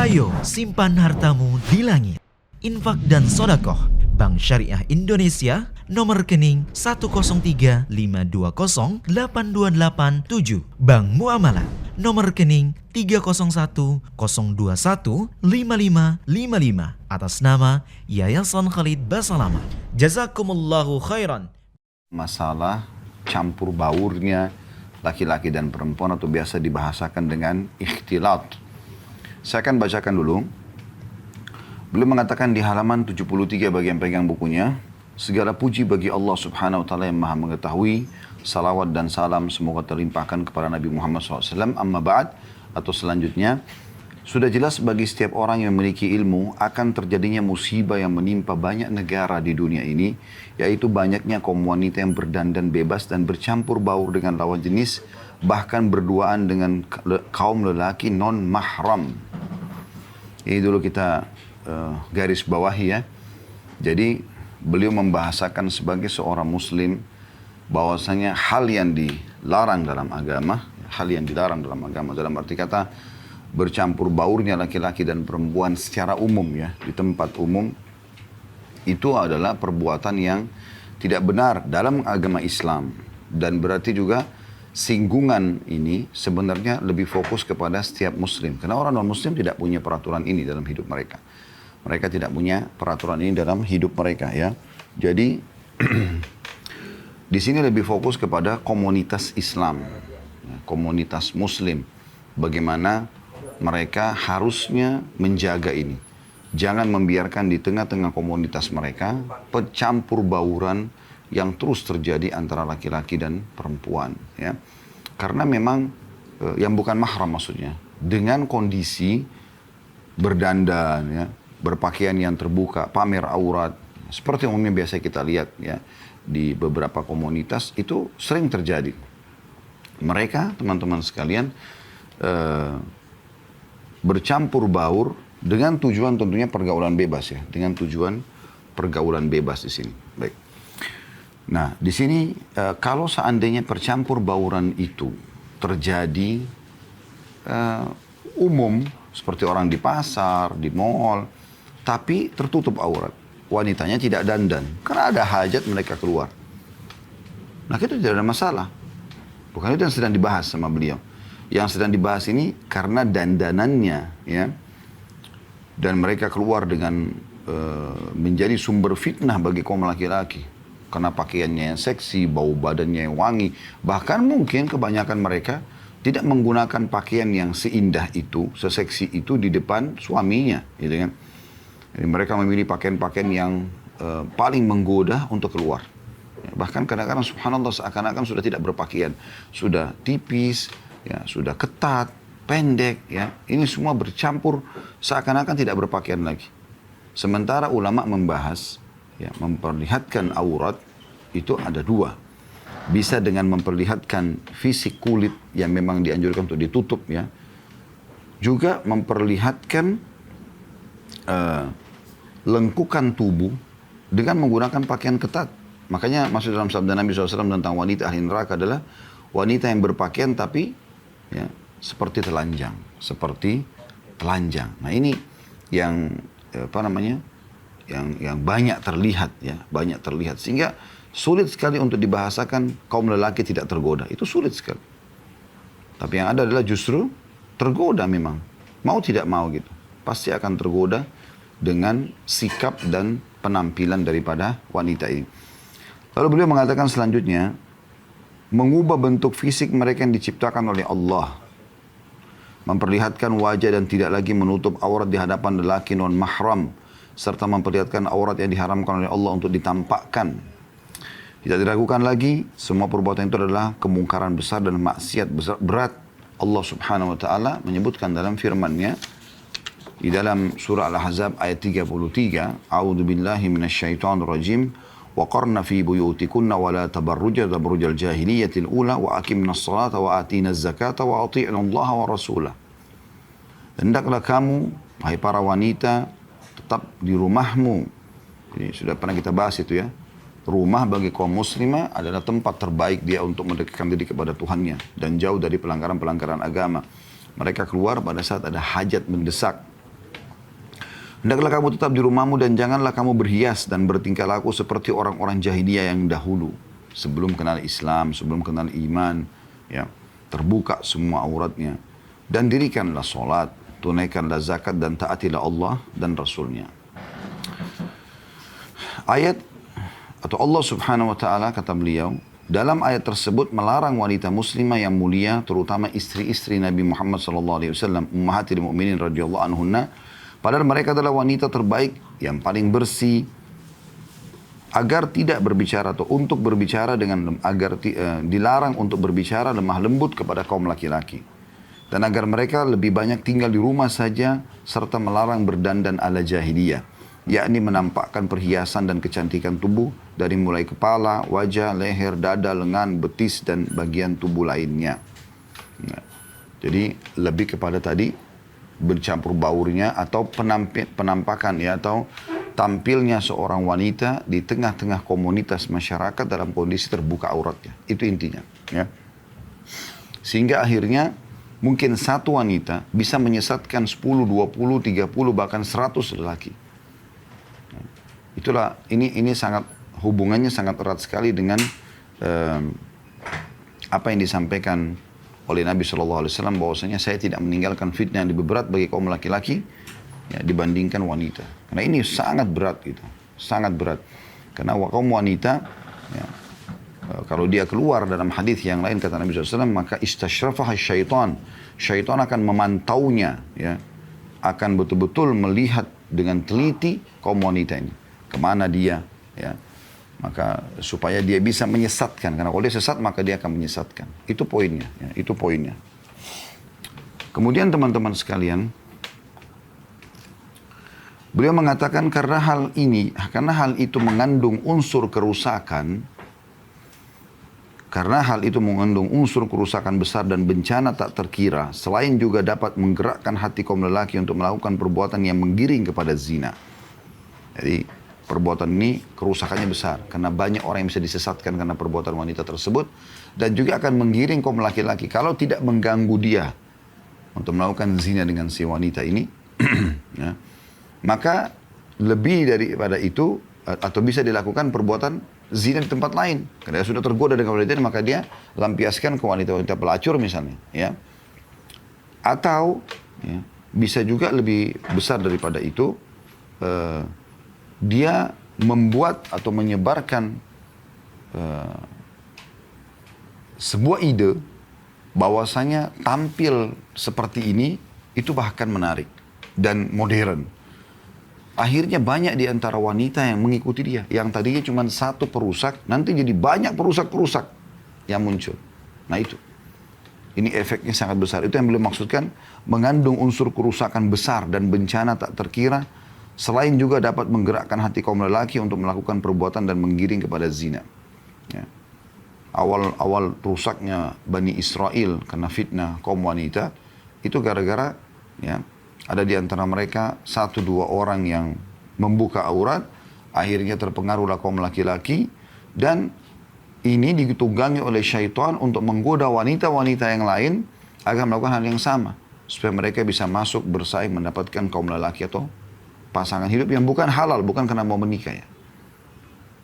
Ayo simpan hartamu di langit. Infak dan sodakoh Bank Syariah Indonesia, nomor rekening 10352082887. Bank Muamalah, nomor rekening 301021555 atas nama Yayasan Khalid Basalamah. Jazakumullahu khairan. Masalah campur baurnya laki-laki dan perempuan atau biasa dibahasakan dengan ikhtilat. Saya akan bacakan dulu. Beliau mengatakan di halaman 73 bagi yang pegang bukunya, segala puji bagi Allah Subhanahu wa taala yang Maha mengetahui, salawat dan salam semoga terlimpahkan kepada Nabi Muhammad SAW. Amma ba'd, atau selanjutnya, sudah jelas bagi setiap orang yang memiliki ilmu akan terjadinya musibah yang menimpa banyak negara di dunia ini, yaitu banyaknya kaum wanita yang berdandan bebas dan bercampur baur dengan lawan jenis, bahkan berduaan dengan kaum lelaki non-mahram. Ini dulu kita garis bawahi ya. Jadi beliau membahasakan sebagai seorang muslim bahwasanya hal yang dilarang dalam agama, dalam arti kata bercampur baurnya laki-laki dan perempuan secara umum ya, di tempat umum, itu adalah perbuatan yang tidak benar dalam agama Islam. Dan berarti juga singgungan ini sebenarnya lebih fokus kepada setiap muslim. Karena orang non-muslim tidak punya peraturan ini dalam hidup mereka. Mereka tidak punya peraturan ini dalam hidup mereka ya. Jadi di sini lebih fokus kepada komunitas Islam, komunitas muslim. Bagaimana mereka harusnya menjaga ini. Jangan membiarkan di tengah-tengah komunitas mereka pencampur bauran yang terus terjadi antara laki-laki dan perempuan ya. Karena memang yang bukan mahram maksudnya, dengan kondisi berdandan ya, berpakaian yang terbuka, pamer aurat, seperti umumnya biasa kita lihat ya di beberapa komunitas itu sering terjadi. Mereka teman-teman sekalian bercampur baur dengan tujuan tentunya pergaulan bebas ya, dengan tujuan pergaulan bebas di sini. Baik. Nah, di sini kalau seandainya percampur bauran itu terjadi umum seperti orang di pasar, di mall, tapi tertutup aurat, wanitanya tidak dandan karena ada hajat mereka keluar. Nah, itu tidak ada masalah. Bukan itu yang sedang dibahas sama beliau. Yang sedang dibahas ini karena dandanannya ya, dan mereka keluar dengan menjadi sumber fitnah bagi kaum laki-laki. Karena pakaiannya yang seksi, bau badannya yang wangi. Bahkan mungkin kebanyakan mereka tidak menggunakan pakaian yang seindah itu, seseksi itu di depan suaminya. Gitu kan. Jadi mereka memilih pakaian-pakaian yang paling menggoda untuk keluar. Ya, bahkan kadang-kadang subhanallah seakan-akan sudah tidak berpakaian. Sudah tipis, ya, sudah ketat, pendek. Ya. Ini semua bercampur seakan-akan tidak berpakaian lagi. Sementara ulama membahas, ya, memperlihatkan aurat itu ada dua. Bisa dengan memperlihatkan fisik kulit yang memang dianjurkan untuk ditutup ya. Juga memperlihatkan lengkukan tubuh dengan menggunakan pakaian ketat. Makanya maksud dalam sabda Nabi SAW tentang wanita ahli neraka adalah wanita yang berpakaian tapi ya, seperti telanjang. Nah ini yang yang banyak terlihat ya, banyak terlihat sehingga sulit sekali untuk dibahasakan kaum lelaki tidak tergoda, itu sulit sekali. Tapi yang ada adalah justru tergoda memang, mau tidak mau gitu, pasti akan tergoda dengan sikap dan penampilan daripada wanita ini. Lalu beliau mengatakan selanjutnya, mengubah bentuk fisik mereka yang diciptakan oleh Allah, memperlihatkan wajah dan tidak lagi menutup aurat di hadapan lelaki non mahram, serta memperlihatkan aurat yang diharamkan oleh Allah untuk ditampakkan. Tidak diragukan lagi, semua perbuatan itu adalah kemungkaran besar dan maksiat besar, berat. Allah Subhanahu wa taala menyebutkan dalam firman-Nya di dalam surah Al-Ahzab ayat 33, A'udzu billahi minasyaitonir rajim, wa qarna fi buyutikunna wa la tabarrujna tabarrujal jahiliyatil ula wa aqimnas salata wa atinaz zakata wa athi'na Allah wa rasulah. Hendaklah kamu, hai para wanita, tetap di rumahmu. Jadi sudah pernah kita bahas itu ya. Rumah bagi kaum muslimah adalah tempat terbaik dia untuk mendekatkan diri kepada Tuhannya dan jauh dari pelanggaran-pelanggaran agama. Mereka keluar pada saat ada hajat mendesak. Hendaklah kamu tetap di rumahmu dan janganlah kamu berhias dan bertingkah laku seperti orang-orang jahiliyah yang dahulu. Sebelum kenal Islam, sebelum kenal iman, ya, terbuka semua auratnya. Dan dirikanlah solat, tunaikanlah zakat dan taatilah Allah dan Rasulnya. Ayat atau Allah subhanahu wa ta'ala kata beliau, dalam ayat tersebut melarang wanita muslimah yang mulia, terutama istri-istri Nabi Muhammad SAW, ummahatil mu'minin radhiyallahu anhunna, padahal mereka adalah wanita terbaik yang paling bersih, agar tidak berbicara atau untuk berbicara dengan dilarang untuk berbicara lemah lembut kepada kaum laki-laki, dan agar mereka lebih banyak tinggal di rumah saja serta melarang berdandan ala jahiliyah, yakni menampakkan perhiasan dan kecantikan tubuh dari mulai kepala, wajah, leher, dada, lengan, betis dan bagian tubuh lainnya. Nah, jadi lebih kepada tadi bercampur baurnya atau penampakan ya, atau tampilnya seorang wanita di tengah-tengah komunitas masyarakat dalam kondisi terbuka auratnya. Itu intinya, ya. Sehingga akhirnya mungkin satu wanita bisa menyesatkan 10, 20, 30 bahkan 100 lelaki. Itulah ini sangat hubungannya sangat erat sekali dengan apa yang disampaikan oleh Nabi SAW, bahwasanya saya tidak meninggalkan fitnah yang lebih berat bagi kaum laki-laki ya, dibandingkan wanita. Karena ini sangat berat gitu, sangat berat. Karena kaum wanita ya, kalau dia keluar dalam hadis yang lain kata Nabi SAW, maka istashrafaha syaitan, syaitan akan memantaunya, ya, akan betul-betul melihat dengan teliti kaum wanita ini, kemana dia, ya. Maka supaya dia bisa menyesatkan, karena kalau dia sesat maka dia akan menyesatkan. Itu poinnya, ya, itu poinnya. Kemudian teman-teman sekalian, beliau mengatakan karena hal itu mengandung unsur kerusakan, besar dan bencana tak terkira, selain juga dapat menggerakkan hati kaum lelaki untuk melakukan perbuatan yang menggiring kepada zina. Jadi perbuatan ini kerusakannya besar, karena banyak orang yang bisa disesatkan karena perbuatan wanita tersebut, dan juga akan menggiring kaum laki-laki kalau tidak mengganggu dia untuk melakukan zina dengan si wanita ini. Ya, maka lebih daripada itu, atau bisa dilakukan perbuatan zina di tempat lain, karena dia sudah tergoda dengan wanita, maka dia lampiaskan ke wanita-wanita pelacur misalnya, ya. Atau ya, bisa juga lebih besar daripada itu, dia membuat atau menyebarkan sebuah ide bahwasanya tampil seperti ini itu bahkan menarik dan modern. Akhirnya banyak di antara wanita yang mengikuti dia, yang tadinya cuma satu perusak, nanti jadi banyak perusak-perusak yang muncul. Nah itu, ini efeknya sangat besar. Itu yang beliau maksudkan, mengandung unsur kerusakan besar dan bencana tak terkira, selain juga dapat menggerakkan hati kaum lelaki untuk melakukan perbuatan dan menggiring kepada zina. Ya. Awal rusaknya Bani Israel karena fitnah kaum wanita, itu gara-gara ya, ada di antara mereka 1-2 orang yang membuka aurat, akhirnya terpengaruhlah kaum laki-laki, dan ini ditunggangi oleh syaitan untuk menggoda wanita-wanita yang lain agar melakukan hal yang sama, supaya mereka bisa masuk bersaing mendapatkan kaum lelaki atau pasangan hidup yang bukan halal, bukan karena mau menikah ya.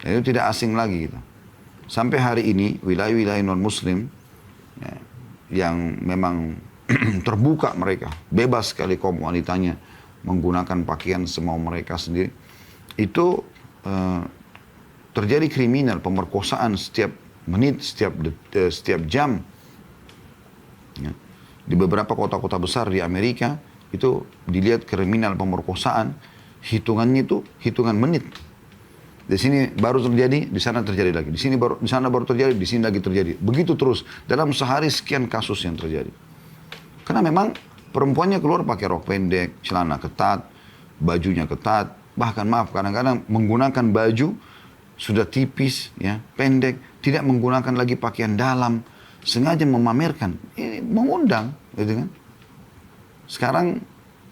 Dan itu tidak asing lagi gitu. Sampai hari ini wilayah-wilayah non-muslim ya, yang memang terbuka mereka, bebas sekali kaum wanitanya menggunakan pakaian semau mereka sendiri, itu terjadi kriminal, pemerkosaan setiap menit, setiap jam. Ya. Di beberapa kota-kota besar di Amerika itu dilihat kriminal pemerkosaan, hitungannya itu hitungan menit. Di sini baru terjadi, di sana terjadi lagi. Di sana baru terjadi, di sini lagi terjadi. Begitu terus. Dalam sehari sekian kasus yang terjadi. Karena memang perempuannya keluar pakai rok pendek, celana ketat, bajunya ketat. Bahkan maaf, kadang-kadang menggunakan baju sudah tipis, ya, pendek. Tidak menggunakan lagi pakaian dalam. Sengaja memamerkan. Ini mengundang, gitu kan. Sekarang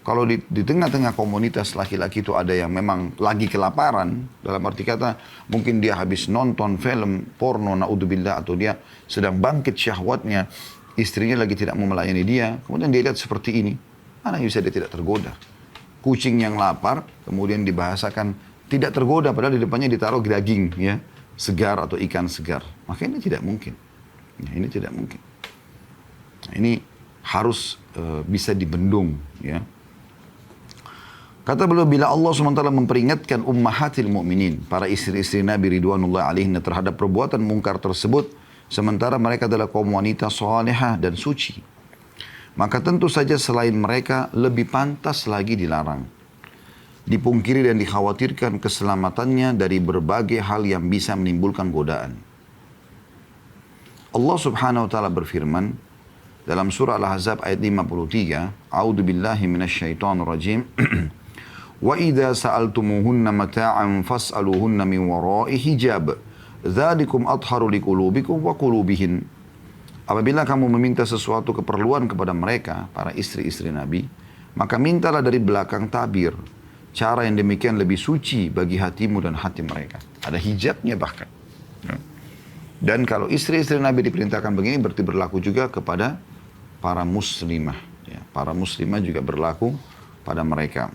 kalau di tengah-tengah komunitas laki-laki itu ada yang memang lagi kelaparan, dalam arti kata mungkin dia habis nonton film porno, naudzubillah, atau dia sedang bangkit syahwatnya, istrinya lagi tidak mau melayani dia, kemudian dia lihat seperti ini, mana bisa dia tidak tergoda? kucing yang lapar, kemudian dibahasakan tidak tergoda, padahal di depannya ditaruh daging, ya, segar atau ikan segar. Maka ini tidak mungkin. Ya, ini tidak mungkin. Nah, ini harus bisa dibendung, ya. Kata beliau, bila Allah SWT memperingatkan ummahatil mu'minin, para istri-istri Nabi Ridwanullah alaihinna terhadap perbuatan mungkar tersebut, sementara mereka adalah kaum wanita salihah dan suci, maka tentu saja selain mereka lebih pantas lagi dilarang, dipungkiri dan dikhawatirkan keselamatannya dari berbagai hal yang bisa menimbulkan godaan. Allah Subhanahu wa taala berfirman dalam surah Al-Ahzab ayat 53, A'udzu billahi minasyaitonir rajim. Wa idza sa'altumuhunna mata'an fas'aluhunna min wara'i hijab. Dzalikum athharu liqulubikum wa qulubihin. Apabila kamu meminta sesuatu keperluan kepada mereka, para istri-istri Nabi, maka mintalah dari belakang tabir. Cara yang demikian lebih suci bagi hatimu dan hati mereka. Ada hijabnya bahkan. Dan kalau istri-istri Nabi diperintahkan begini, berarti berlaku juga kepada para muslimah. Ya, para muslimah juga berlaku pada mereka.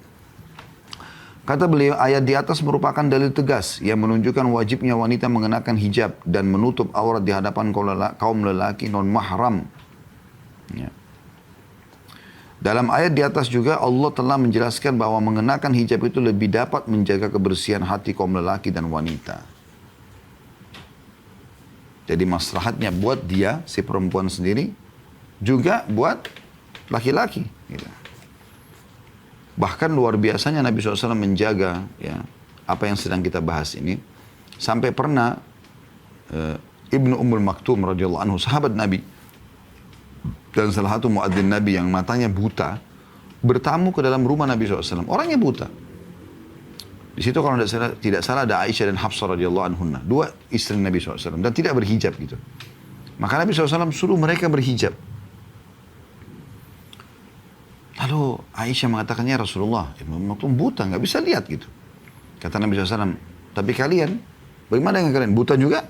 Kata beliau, ayat di atas merupakan dalil tegas yang menunjukkan wajibnya wanita mengenakan hijab dan menutup aurat di hadapan kaum lelaki non-mahram. Ya. Dalam ayat di atas juga Allah telah menjelaskan bahwa mengenakan hijab itu lebih dapat menjaga kebersihan hati kaum lelaki dan wanita. Jadi maslahatnya buat dia, si perempuan sendiri, juga buat laki-laki. Gitu. Bahkan luar biasanya Nabi SAW menjaga, ya, apa yang sedang kita bahas ini. Sampai pernah Ibnu Ummul Maktum radhiyallahu anhu, sahabat Nabi dan salah satu muadzin Nabi yang matanya buta, bertamu ke dalam rumah Nabi SAW. Orangnya buta. Di situ kalau tidak salah ada Aisyah dan Hafsah radhiyallahu anhunna, dua istri Nabi SAW, dan tidak berhijab gitu. Maka Nabi SAW suruh mereka berhijab. Lalu Aisyah mengatakannya, Rasulullah, Ibnu Maktum buta, nggak bisa lihat gitu. Kata Nabi SAW, tapi kalian, bagaimana dengan kalian? Buta juga?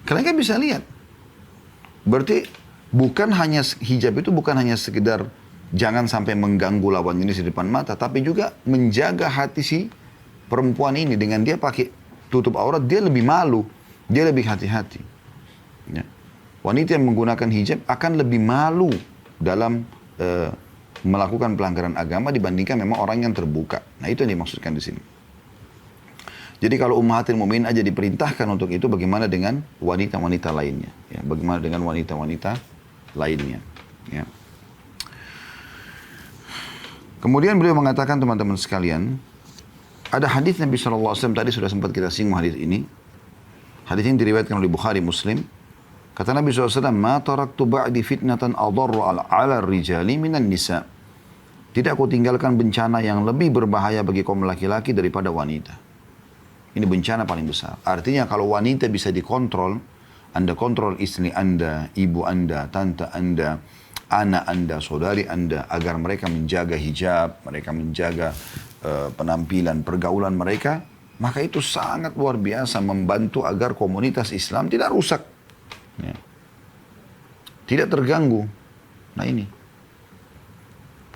Kalian kan bisa lihat. Berarti bukan hanya hijab itu bukan hanya sekedar jangan sampai mengganggu lawan jenis di depan mata, tapi juga menjaga hati si perempuan ini. Dengan dia pakai tutup aurat, dia lebih malu, dia lebih hati-hati. Ya. Wanita yang menggunakan hijab akan lebih malu dalam melakukan pelanggaran agama dibandingkan memang orang yang terbuka. Nah, itu yang dimaksudkan di sini. Jadi kalau ummahatil mu'minin aja diperintahkan untuk itu, bagaimana dengan wanita-wanita lainnya? Ya, bagaimana dengan wanita-wanita lainnya? Ya. Kemudian beliau mengatakan, teman-teman sekalian, ada hadis Nabi SAW, tadi sudah sempat kita singgung hadis ini. Hadis ini diriwayatkan oleh Bukhari Muslim. Kata Nabi SAW, "Ma taraktu ba'di fitnatan adarru ala rijali minan nisa." Tidak aku tinggalkan bencana yang lebih berbahaya bagi kaum laki-laki daripada wanita. Ini bencana paling besar. Artinya kalau wanita bisa dikontrol, Anda kontrol istri Anda, ibu Anda, tante Anda, anak Anda, saudari Anda, agar mereka menjaga hijab, mereka menjaga penampilan, pergaulan mereka, maka itu sangat luar biasa membantu agar komunitas Islam tidak rusak. Ya. Tidak terganggu. Nah ini.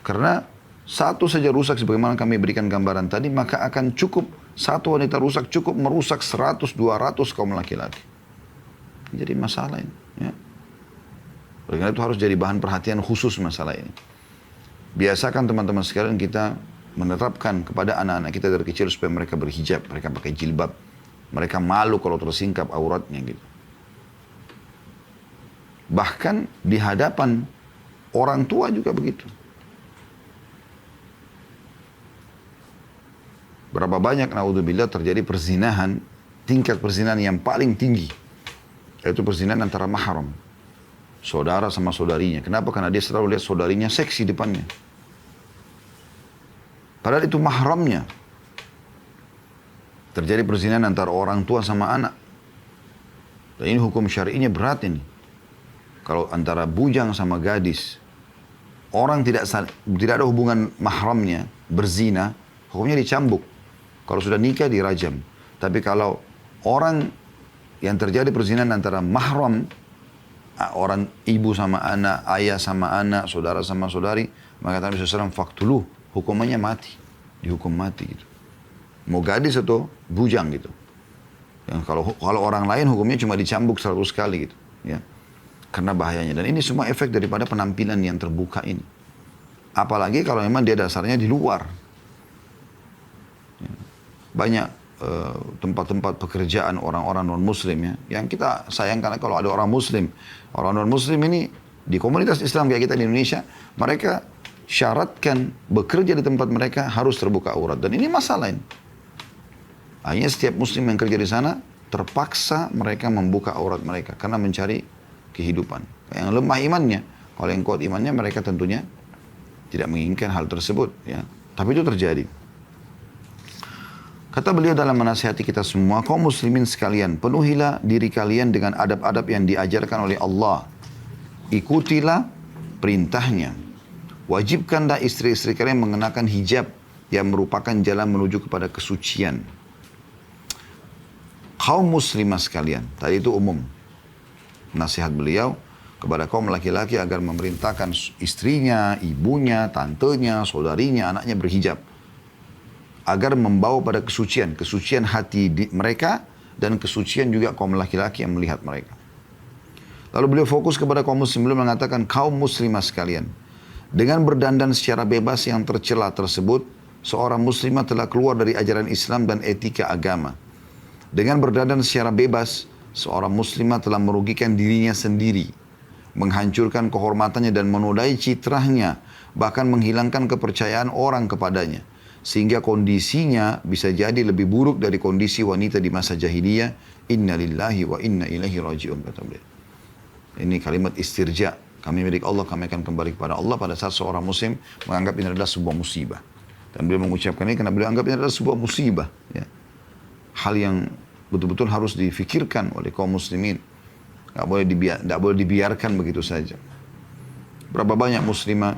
Karena satu saja rusak sebagaimana kami berikan gambaran tadi, maka akan cukup satu wanita rusak cukup merusak 100-200 kaum laki-laki. Jadi masalah ini. Ya. Oleh karena itu harus jadi bahan perhatian khusus masalah ini. Biasakan teman-teman sekalian kita menerapkan kepada anak-anak kita dari kecil supaya mereka berhijab, mereka pakai jilbab. Mereka malu kalau tersingkap auratnya gitu. Bahkan di hadapan orang tua juga begitu. Berapa banyak naudzubillah terjadi perzinahan, tingkat perzinahan yang paling tinggi, yaitu perzinahan antara mahram, saudara sama saudarinya. Kenapa? Karena dia selalu lihat saudarinya seksi depannya. Padahal itu mahramnya. Terjadi perzinahan antara orang tua sama anak. Dan ini hukum syar'inya berat ini. Kalau antara bujang sama gadis, orang tidak ada hubungan mahramnya, berzina, hukumnya dicambuk. Kalau sudah nikah dirajam. Tapi kalau orang yang terjadi perzinahan antara mahram, orang ibu sama anak, ayah sama anak, saudara sama saudari, maka Nabi SAW faktuluh, hukumannya mati. Dihukum mati gitu. Mau gadis atau bujang gitu. Yang kalau orang lain hukumnya cuma dicambuk 100 kali gitu. Ya. Karena bahayanya. Dan ini semua efek daripada penampilan yang terbuka ini. Apalagi kalau memang dia dasarnya di luar. Ya. Banyak tempat-tempat pekerjaan orang-orang non-muslim ya. Yang kita sayangkan kalau ada orang muslim. Orang non-muslim ini di komunitas Islam kayak kita di Indonesia, mereka syaratkan bekerja di tempat mereka harus terbuka aurat. Dan ini masalah ini. Hanya setiap muslim yang kerja di sana, terpaksa mereka membuka aurat mereka. Karena mencari kehidupan. Yang lemah imannya, kalau yang kuat imannya mereka tentunya tidak menginginkan hal tersebut. Ya. Tapi itu terjadi. Kata beliau dalam menasihati kita semua, kaum muslimin sekalian, penuhilah diri kalian dengan adab-adab yang diajarkan oleh Allah. Ikutilah perintahnya. Wajibkanlah istri-istri kalian mengenakan hijab yang merupakan jalan menuju kepada kesucian. Kaum muslimah sekalian, tadi itu umum. Nasihat beliau kepada kaum laki-laki agar memerintahkan istrinya, ibunya, tantenya, saudarinya, anaknya berhijab. Agar membawa pada kesucian hati mereka dan kesucian juga kaum laki-laki yang melihat mereka. Lalu beliau fokus kepada kaum muslim, beliau mengatakan kaum muslimah sekalian. Dengan berdandan secara bebas yang tercela tersebut, seorang muslimah telah keluar dari ajaran Islam dan etika agama. Dengan berdandan secara bebas, seorang muslimah telah merugikan dirinya sendiri, menghancurkan kehormatannya dan menodai citranya, bahkan menghilangkan kepercayaan orang kepadanya. Sehingga kondisinya bisa jadi lebih buruk dari kondisi wanita di masa jahiliyah. Inna lillahi wa inna ilaihi raji'un, kata beliau. Ini kalimat istirja. Kami milik Allah, kami akan kembali kepada Allah pada saat seorang muslim menganggap ini adalah sebuah musibah. Dan beliau mengucapkan ini karena beliau anggap ini adalah sebuah musibah. Ya. Hal yang betul-betul harus difikirkan oleh kaum muslimin. Tidak boleh dibiarkan begitu saja. Berapa banyak muslimah,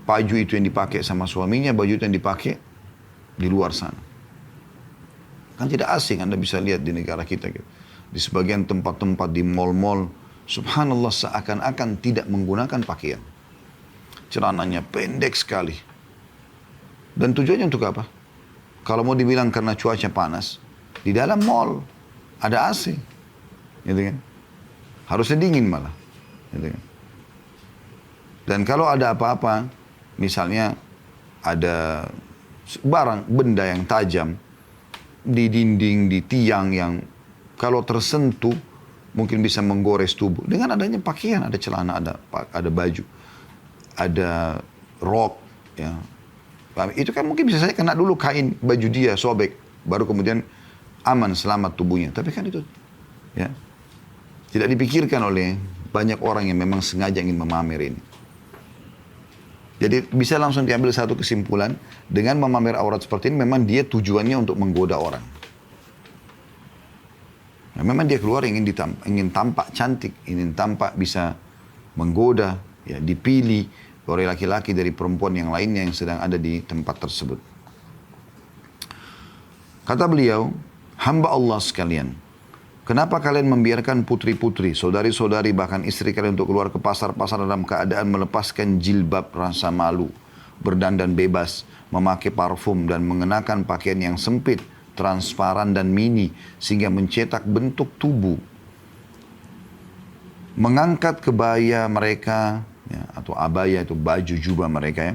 baju itu yang dipakai sama suaminya, baju itu yang dipakai di luar sana. Kan tidak asing, Anda bisa lihat di negara kita gitu. Di sebagian tempat-tempat di mal-mal, subhanallah seakan-akan tidak menggunakan pakaian. Celananya pendek sekali. Dan tujuannya untuk apa? Kalau mau dibilang karena cuaca panas, di dalam mal ada AC. Gitu kan? Harusnya dingin malah. Gitu kan? Dan kalau ada apa-apa, misalnya ada barang, benda yang tajam di dinding, di tiang yang kalau tersentuh mungkin bisa menggores tubuh. Dengan adanya pakaian, ada celana, ada baju, ada rok, ya. Itu kan mungkin bisa saja kena dulu kain baju dia sobek, baru kemudian aman selamat tubuhnya. Tapi kan itu ya tidak dipikirkan oleh banyak orang yang memang sengaja ingin memamer ini. Jadi bisa langsung diambil satu kesimpulan, dengan memamer aurat seperti ini memang dia tujuannya untuk menggoda orang. Nah, memang dia keluar ingin tampak cantik, ingin tampak bisa menggoda, ya, dipilih oleh laki-laki dari perempuan yang lainnya yang sedang ada di tempat tersebut. Kata beliau, hamba Allah sekalian, kenapa kalian membiarkan putri-putri, saudari-saudari, bahkan istri kalian untuk keluar ke pasar-pasar dalam keadaan melepaskan jilbab rasa malu, berdandan bebas, memakai parfum dan mengenakan pakaian yang sempit, transparan dan mini, sehingga mencetak bentuk tubuh. Mengangkat kebaya mereka, ya, atau abaya itu baju jubah mereka, ya,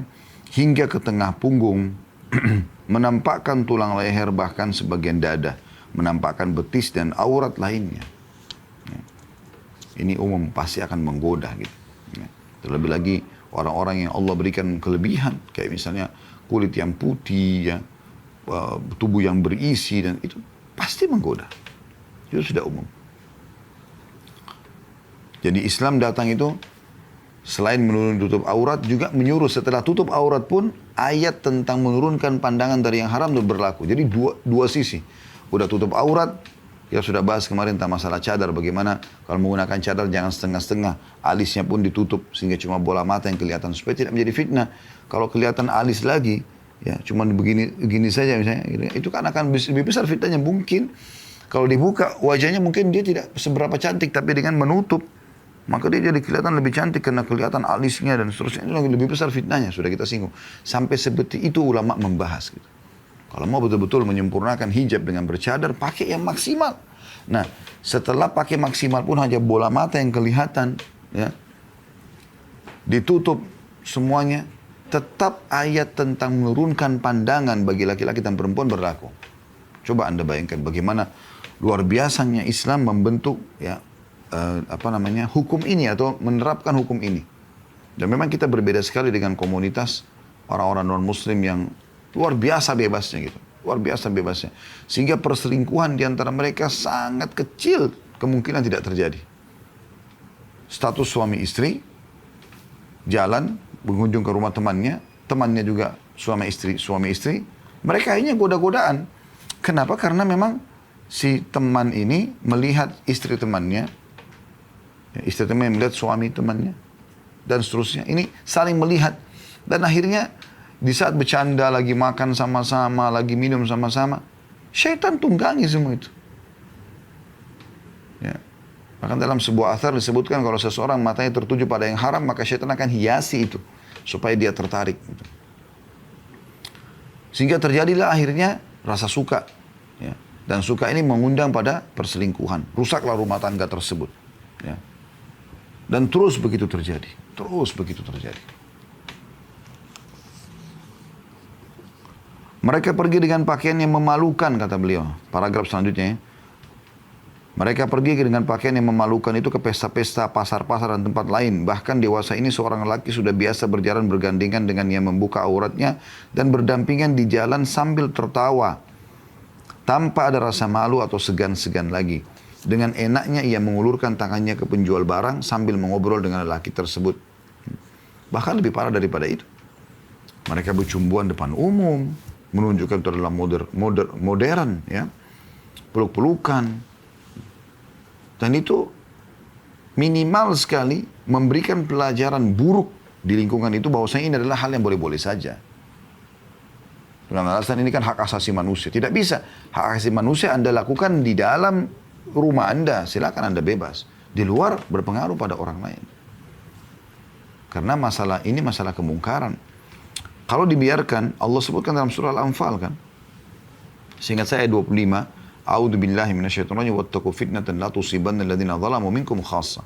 hingga ke tengah punggung, menampakkan tulang leher bahkan sebagian dada, menampakkan betis dan aurat lainnya. Ya. Ini umum pasti akan menggoda gitu. Ya. Terlebih lagi orang-orang yang Allah berikan kelebihan, kayak misalnya kulit yang putih, ya, tubuh yang berisi, dan itu pasti menggoda. Itu sudah umum. Jadi Islam datang itu selain menurunkan tutup aurat, juga menyuruh setelah tutup aurat pun ayat tentang menurunkan pandangan dari yang haram itu berlaku. Jadi dua sisi. Udah tutup aurat, ya sudah bahas kemarin tentang masalah cadar. Bagaimana kalau menggunakan cadar jangan setengah-setengah. Alisnya pun ditutup sehingga cuma bola mata yang kelihatan. Supaya tidak menjadi fitnah. Kalau kelihatan alis lagi, ya cuma begini saja misalnya. Itu kan akan lebih besar fitnahnya. Mungkin kalau dibuka wajahnya mungkin dia tidak seberapa cantik. Tapi dengan menutup Maka dia jadi kelihatan lebih cantik karena kelihatan alisnya dan seterusnya. Itu lagi lebih besar fitnahnya, sudah kita singgung. Sampai seperti itu ulama membahas gitu. Kalau mau betul-betul menyempurnakan hijab dengan bercadar, pakai yang maksimal. Nah, setelah pakai maksimal pun hanya bola mata yang kelihatan, ya, ditutup semuanya, tetap ayat tentang menurunkan pandangan bagi laki-laki dan perempuan berlaku. Coba Anda bayangkan bagaimana luar biasanya Islam membentuk, ya, hukum ini atau menerapkan hukum ini. Dan memang kita berbeda sekali dengan komunitas orang-orang non-muslim yang luar biasa bebasnya gitu. Luar biasa bebasnya. Sehingga perselingkuhan di antara mereka sangat kecil kemungkinan tidak terjadi. Status suami istri, jalan, berkunjung ke rumah temannya, temannya juga suami istri. Mereka akhirnya goda-godaan. Kenapa? Karena memang si teman ini melihat istri temannya, istri temannya melihat suami temannya, dan seterusnya. Ini saling melihat. Dan akhirnya di saat bercanda, lagi makan sama-sama, lagi minum sama-sama, syaitan tunggangi semua itu. Ya. Bahkan dalam sebuah athar disebutkan kalau seseorang matanya tertuju pada yang haram, maka syaitan akan hiasi itu, supaya dia tertarik. Gitu. Sehingga terjadilah akhirnya rasa suka. Ya. Dan suka ini mengundang pada perselingkuhan. Rusaklah rumah tangga tersebut. Ya. Dan terus begitu terjadi. Terus begitu terjadi. Mereka pergi dengan pakaian yang memalukan, kata beliau. Paragraf selanjutnya. Mereka pergi dengan pakaian yang memalukan itu ke pesta-pesta, pasar-pasar dan tempat lain. Bahkan dewasa ini seorang lelaki sudah biasa berjalan bergandengan dengan yang membuka auratnya dan berdampingan di jalan sambil tertawa. Tanpa ada rasa malu atau segan-segan lagi. Dengan enaknya ia mengulurkan tangannya ke penjual barang sambil mengobrol dengan lelaki tersebut. Bahkan lebih parah daripada itu. Mereka bercumbuan depan umum, menunjukkan itu adalah modern, ya, peluk-pelukan. Dan itu minimal sekali memberikan pelajaran buruk di lingkungan itu bahwasanya ini adalah hal yang boleh-boleh saja. Dengan alasan ini kan hak asasi manusia. Tidak bisa. Hak asasi manusia Anda lakukan di dalam rumah Anda, silakan Anda bebas. Di luar berpengaruh pada orang lain. Karena masalah ini masalah kemungkaran. Kalau dibiarkan, Allah sebutkan dalam surah Al-Anfal kan. Seingat saya 25, A'udzu billahi minasyaitonir rajim wattaqu fitnatan la tusibanna alladziina zalamu minkum khassa.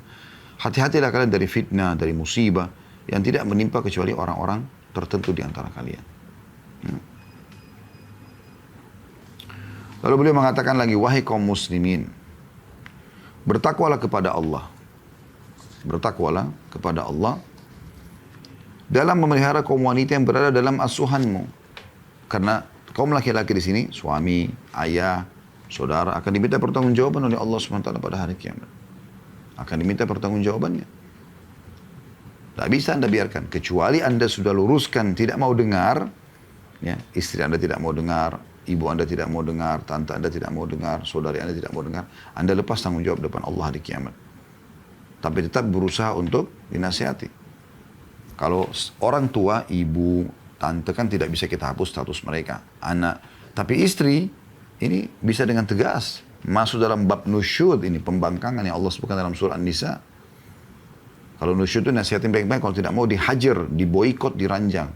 Hati-hatilah kalian dari fitnah, dari musibah yang tidak menimpa kecuali orang-orang tertentu di antara kalian. Lalu beliau mengatakan lagi, wahai kaum muslimin, bertakwalah kepada Allah. Bertakwalah kepada Allah dalam memelihara kaum wanita yang berada dalam asuhanmu. Karena kaum laki-laki di sini, suami, ayah, saudara, akan diminta pertanggungjawaban oleh Allah SWT pada hari kiamat. Akan diminta pertanggungjawabannya. Tak bisa Anda biarkan. Kecuali Anda sudah luruskan, tidak mau dengar, ya, istri Anda tidak mau dengar, ibu Anda tidak mau dengar, tante Anda tidak mau dengar, saudari Anda tidak mau dengar, Anda lepas tanggung jawab depan Allah di kiamat. Tapi tetap berusaha untuk dinasihati. Kalau orang tua, ibu, tante kan tidak bisa kita hapus status mereka, anak. Tapi istri, ini bisa dengan tegas. Masuk dalam bab nusyud ini, pembangkangan yang Allah sebutkan dalam surah An-Nisa. Kalau nusyud itu nasihatin baik-baik, kalau tidak mau dihajar, diboikot, diranjang.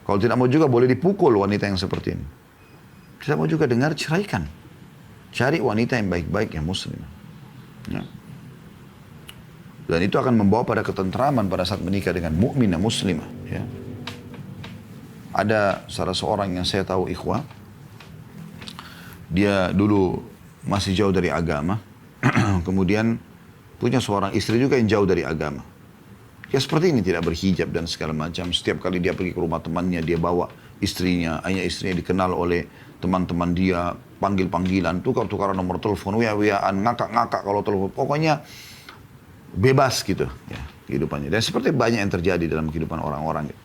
Kalau tidak mau juga boleh dipukul wanita yang seperti ini. Tidak mau juga dengar, ceraikan. Cari wanita yang baik-baik, yang muslim. Ya. Dan itu akan membawa pada ketentraman pada saat menikah dengan mukminah muslimah. Ya. Ada salah seorang yang saya tahu ikhwah. Dia dulu masih jauh dari agama. Kemudian punya seorang istri juga yang jauh dari agama. Ya seperti ini, tidak berhijab dan segala macam. Setiap kali dia pergi ke rumah temannya, dia bawa istrinya. Hanya istrinya dikenal oleh teman-teman dia. Panggil-panggilan, tukar-tukaran nomor telepon, wia-wiaan, ngakak-ngakak kalau telepon. Pokoknya bebas gitu ya kehidupannya. Dan seperti banyak yang terjadi dalam kehidupan orang-orang gitu.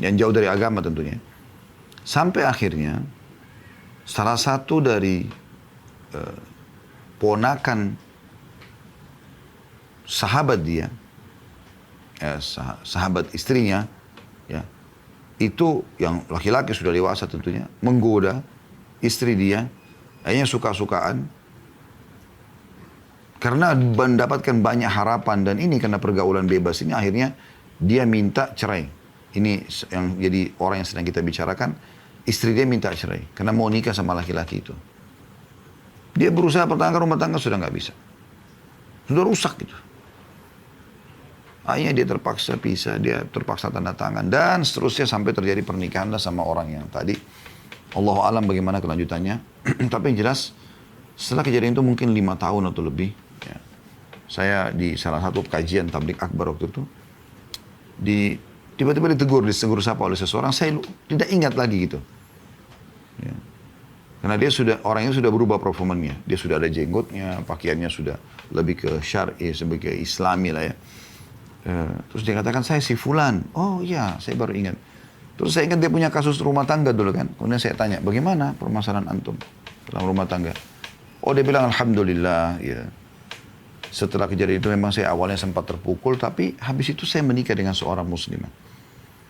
Yang jauh dari agama tentunya. Sampai akhirnya salah satu dari ponakan sahabat dia, sahabat istrinya, ya, itu yang laki-laki sudah dewasa tentunya, menggoda istri dia, akhirnya suka-sukaan. Karena mendapatkan banyak harapan dan ini karena pergaulan bebas ini akhirnya dia minta cerai. Ini yang jadi orang yang sedang kita bicarakan, istri dia minta cerai karena mau nikah sama laki-laki itu. Dia berusaha pertahankan rumah tangga sudah nggak bisa. Sudah rusak gitu. Akhirnya dia terpaksa pisah, dia terpaksa tanda tangan dan seterusnya sampai terjadi pernikahan sama orang yang tadi. Allahu alam bagaimana kelanjutannya. Tapi yang jelas setelah kejadian itu mungkin 5 tahun atau lebih. Ya, saya di salah satu kajian tablik akbar waktu itu. Tiba-tiba ditegur sapa oleh seseorang. Saya tidak ingat lagi gitu. Ya. Karena orangnya sudah berubah performanya. Dia sudah ada jenggotnya, pakaiannya sudah lebih ke syar'i, sebagai islami lah ya. Terus dia katakan, saya si fulan. Oh iya, saya baru ingat. Terus saya ingat dia punya kasus rumah tangga dulu kan. Kemudian saya tanya, bagaimana permasalahan antum dalam rumah tangga? Oh dia bilang, alhamdulillah. Ya. Setelah kejadian itu memang saya awalnya sempat terpukul. Tapi habis itu saya menikah dengan seorang muslimah.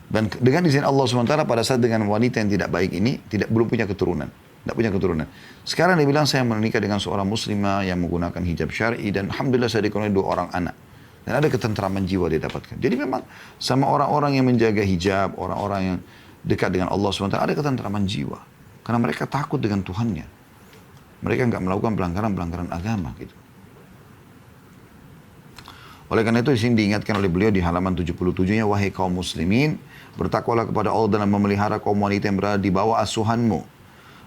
Dan dengan izin Allah SWT pada saat dengan wanita yang tidak baik ini, belum punya keturunan. Tidak punya keturunan. Sekarang dia bilang saya menikah dengan seorang muslimah yang menggunakan hijab syar'i. Dan alhamdulillah saya dikaruniai 2 orang anak. Dan ada ketentraman jiwa dia dapatkan. Jadi memang sama orang-orang yang menjaga hijab, orang-orang yang dekat dengan Allah SWT, ada ketentraman jiwa. Karena mereka takut dengan Tuhannya. Mereka nggak melakukan pelanggaran-pelanggaran agama gitu. Oleh karena itu di sini diingatkan oleh beliau di halaman 77-nya, wahai kaum muslimin, bertakwalah kepada Allah dalam memelihara kaum wanita yang berada di bawah asuhanmu.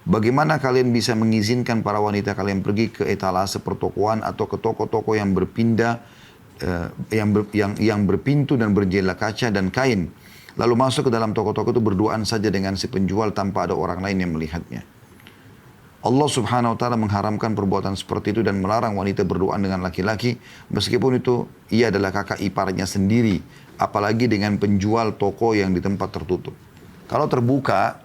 Bagaimana kalian bisa mengizinkan para wanita kalian pergi ke etalase pertokoan atau ke toko-toko yang berpindah yang berpintu dan berjela kaca dan kain, lalu masuk ke dalam toko-toko itu berduaan saja dengan si penjual tanpa ada orang lain yang melihatnya. Allah subhanahu wa ta'ala mengharamkan perbuatan seperti itu dan melarang wanita berduaan dengan laki-laki meskipun itu ia adalah kakak iparnya sendiri, apalagi dengan penjual toko yang di tempat tertutup. Kalau terbuka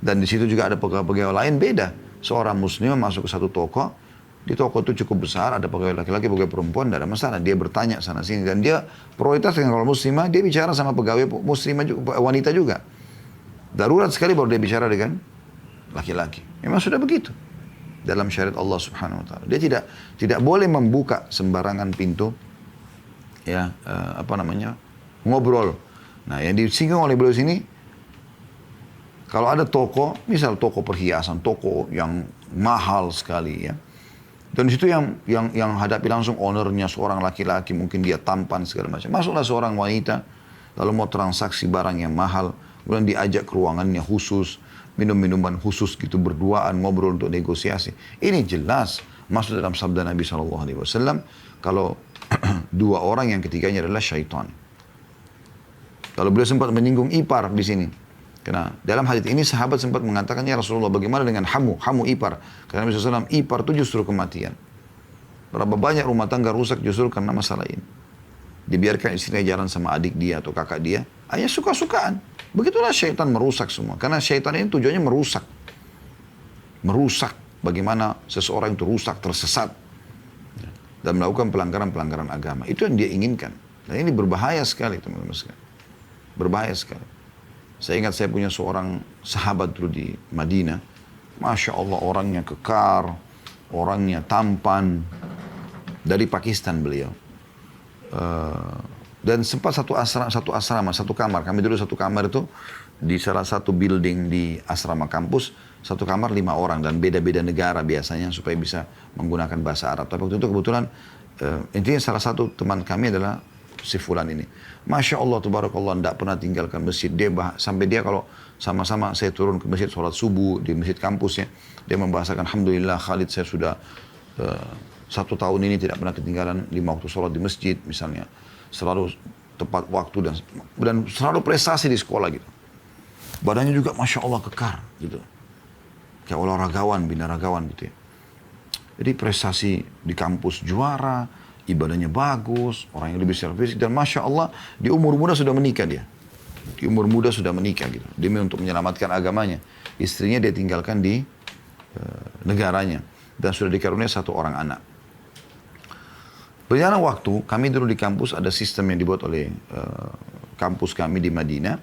dan di situ juga ada pegawai-pegawai lain, beda. Seorang muslim masuk ke satu toko, di toko itu cukup besar, ada pegawai laki-laki, pegawai perempuan, tidak ada masalah. Dia bertanya sana sini dan dia prioritas dengan kalau muslimah, dia bicara sama pegawai muslimah juga, wanita juga. Darurat sekali baru dia bicara dengan laki-laki. Memang sudah begitu dalam syariat Allah Subhanahu Wa Taala. Dia tidak boleh membuka sembarangan pintu, ya ngobrol. Nah yang disinggung oleh beliau sini, kalau ada toko, misal toko perhiasan, toko yang mahal sekali ya. Dan di situ yang hadapi langsung ownernya seorang laki-laki, mungkin dia tampan segala macam. Masuklah seorang wanita, lalu mau transaksi barang yang mahal, kemudian diajak ke ruangannya khusus, minum minuman khusus gitu, berduaan, ngobrol untuk negosiasi. Ini jelas masuk dalam sabda Nabi SAW, kalau 2 orang yang ketiganya adalah syaitan. Kalau beliau sempat menyinggung ipar di sini. Karena dalam hadits ini sahabat sempat mengatakan, ya Rasulullah bagaimana dengan hamu ipar. Karena Nabi SAW, ipar itu justru kematian. Berapa banyak rumah tangga rusak justru karena masalah ini. Dibiarkan istrinya jalan sama adik dia atau kakak dia, hanya suka-sukaan. Begitulah syaitan merusak semua. Karena syaitan ini tujuannya merusak. Merusak bagaimana seseorang itu rusak, tersesat. Dan melakukan pelanggaran-pelanggaran agama. Itu yang dia inginkan. Dan ini berbahaya sekali teman-teman sekalian. Berbahaya sekali. Saya ingat saya punya seorang sahabat dulu di Madinah. Masya Allah orangnya kekar, orangnya tampan. Dari Pakistan beliau. Dan sempat satu asrama, satu kamar. Kami dulu satu kamar itu di salah satu building di asrama kampus. Satu kamar 5 orang dan beda-beda negara biasanya supaya bisa menggunakan bahasa Arab. Tapi waktu itu kebetulan intinya salah satu teman kami adalah si fulan ini. Masya Allah, tabarakallah, tidak pernah tinggalkan masjid. Sampai dia kalau sama-sama saya turun ke masjid, sholat subuh di masjid kampusnya, dia membahasakan, alhamdulillah Khalid saya sudah 1 tahun ini tidak pernah ketinggalan 5 waktu sholat di masjid misalnya. Selalu tepat waktu dan selalu prestasi di sekolah gitu. Badannya juga Masya Allah kekar gitu. Kayak olahragawan, binaragawan gitu ya. Jadi prestasi di kampus juara, ibadahnya bagus, orang yang lebih servis, dan Masya Allah di umur muda sudah menikah dia. Di umur muda sudah menikah gitu. Demi untuk menyelamatkan agamanya. Istrinya dia tinggalkan di negaranya. Dan sudah dikaruniai 1 orang anak. Berjalan waktu, kami dulu di kampus ada sistem yang dibuat oleh kampus kami di Madinah.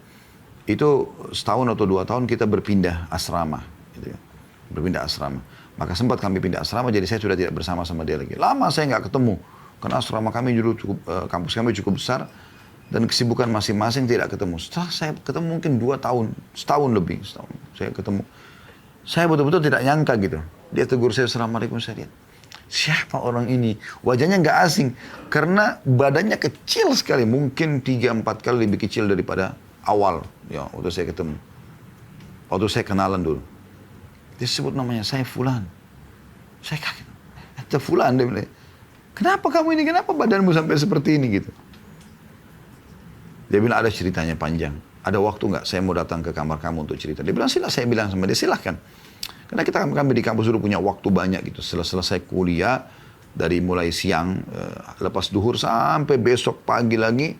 Itu setahun atau 2 tahun kita berpindah asrama. Gitu ya. Berpindah asrama. Maka sempat kami pindah asrama, jadi saya sudah tidak bersama sama dia lagi. Lama saya nggak ketemu, karena asrama kami dulu cukup, kampus kami cukup besar, dan kesibukan masing-masing tidak ketemu. Setelah saya ketemu mungkin 2 tahun, setahun lebih, saya ketemu. Saya betul-betul tidak nyangka gitu. Dia tegur saya, Assalamualaikum, saya lihat. Siapa orang ini? Wajahnya nggak asing. Karena badannya kecil sekali. Mungkin 3-4 kali lebih kecil daripada awal. Ya, waktu saya ketemu. Waktu saya kenalan dulu. Dia sebut namanya, saya Fulan. Saya kaget. Itu Fulan, dia bilang. Kenapa kamu ini? Kenapa badanmu sampai seperti ini gitu? Dia bilang ada ceritanya panjang. Ada waktu nggak saya mau datang ke kamar kamu untuk cerita? Dia bilang saya bilang sama dia, silahkan. Karena kami di kampus dulu punya waktu banyak gitu. Setelah selesai kuliah, dari mulai siang, lepas duhur sampai besok pagi lagi,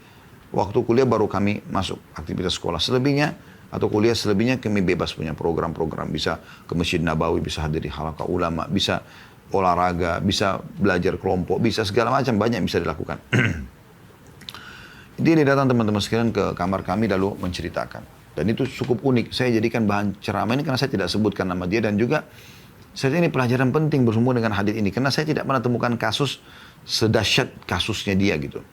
waktu kuliah baru kami masuk aktivitas sekolah. Selebihnya, atau kuliah selebihnya kami bebas punya program-program. Bisa ke Masjid Nabawi, bisa hadir di halaqah ulama, bisa olahraga, bisa belajar kelompok, bisa segala macam, banyak yang bisa dilakukan. Dia datang teman-teman sekalian ke kamar kami lalu menceritakan. Dan itu cukup unik. Saya jadikan bahan ceramah ini karena saya tidak sebutkan nama dia. Dan juga saya ini pelajaran penting bersumber dengan hadits ini. Karena saya tidak pernah temukan kasus sedahsyat kasusnya dia gitu.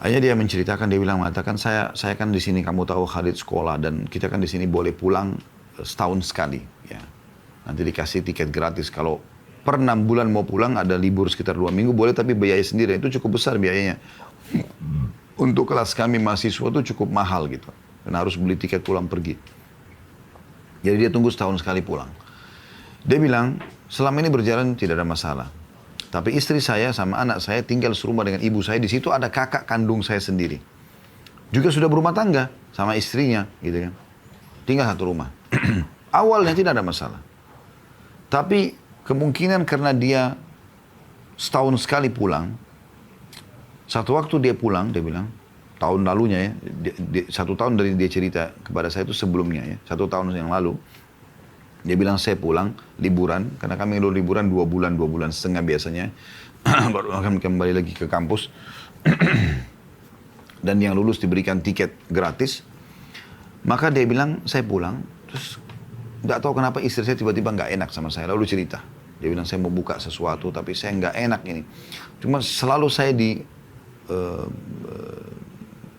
Akhirnya dia menceritakan, dia bilang, mengatakan saya kan di sini kamu tahu hadits sekolah. Dan kita kan di sini boleh pulang setahun sekali. Ya. Nanti dikasih tiket gratis. Kalau per 6 bulan mau pulang ada libur sekitar 2 minggu boleh, tapi biaya sendiri. Itu cukup besar biayanya. Untuk kelas kami mahasiswa itu cukup mahal gitu. Dan harus beli tiket pulang pergi. Jadi dia tunggu setahun sekali pulang. Dia bilang, selama ini berjalan tidak ada masalah. Tapi istri saya sama anak saya tinggal serumah dengan ibu saya. Di situ ada kakak kandung saya sendiri. Juga sudah berumah tangga sama istrinya gitu kan. Tinggal satu rumah. Awalnya tidak ada masalah. Tapi kemungkinan karena dia setahun sekali pulang. Satu waktu dia pulang, dia bilang, tahun lalunya ya, 1 tahun dari dia cerita kepada saya itu sebelumnya ya, 1 tahun yang lalu, dia bilang saya pulang liburan, karena kami dulu liburan 2 bulan setengah biasanya, baru akan kembali lagi ke kampus, dan yang lulus diberikan tiket gratis, maka dia bilang saya pulang, terus nggak tahu kenapa istri saya tiba-tiba nggak enak sama saya, lalu cerita, dia bilang saya mau buka sesuatu tapi saya nggak enak ini, cuma selalu saya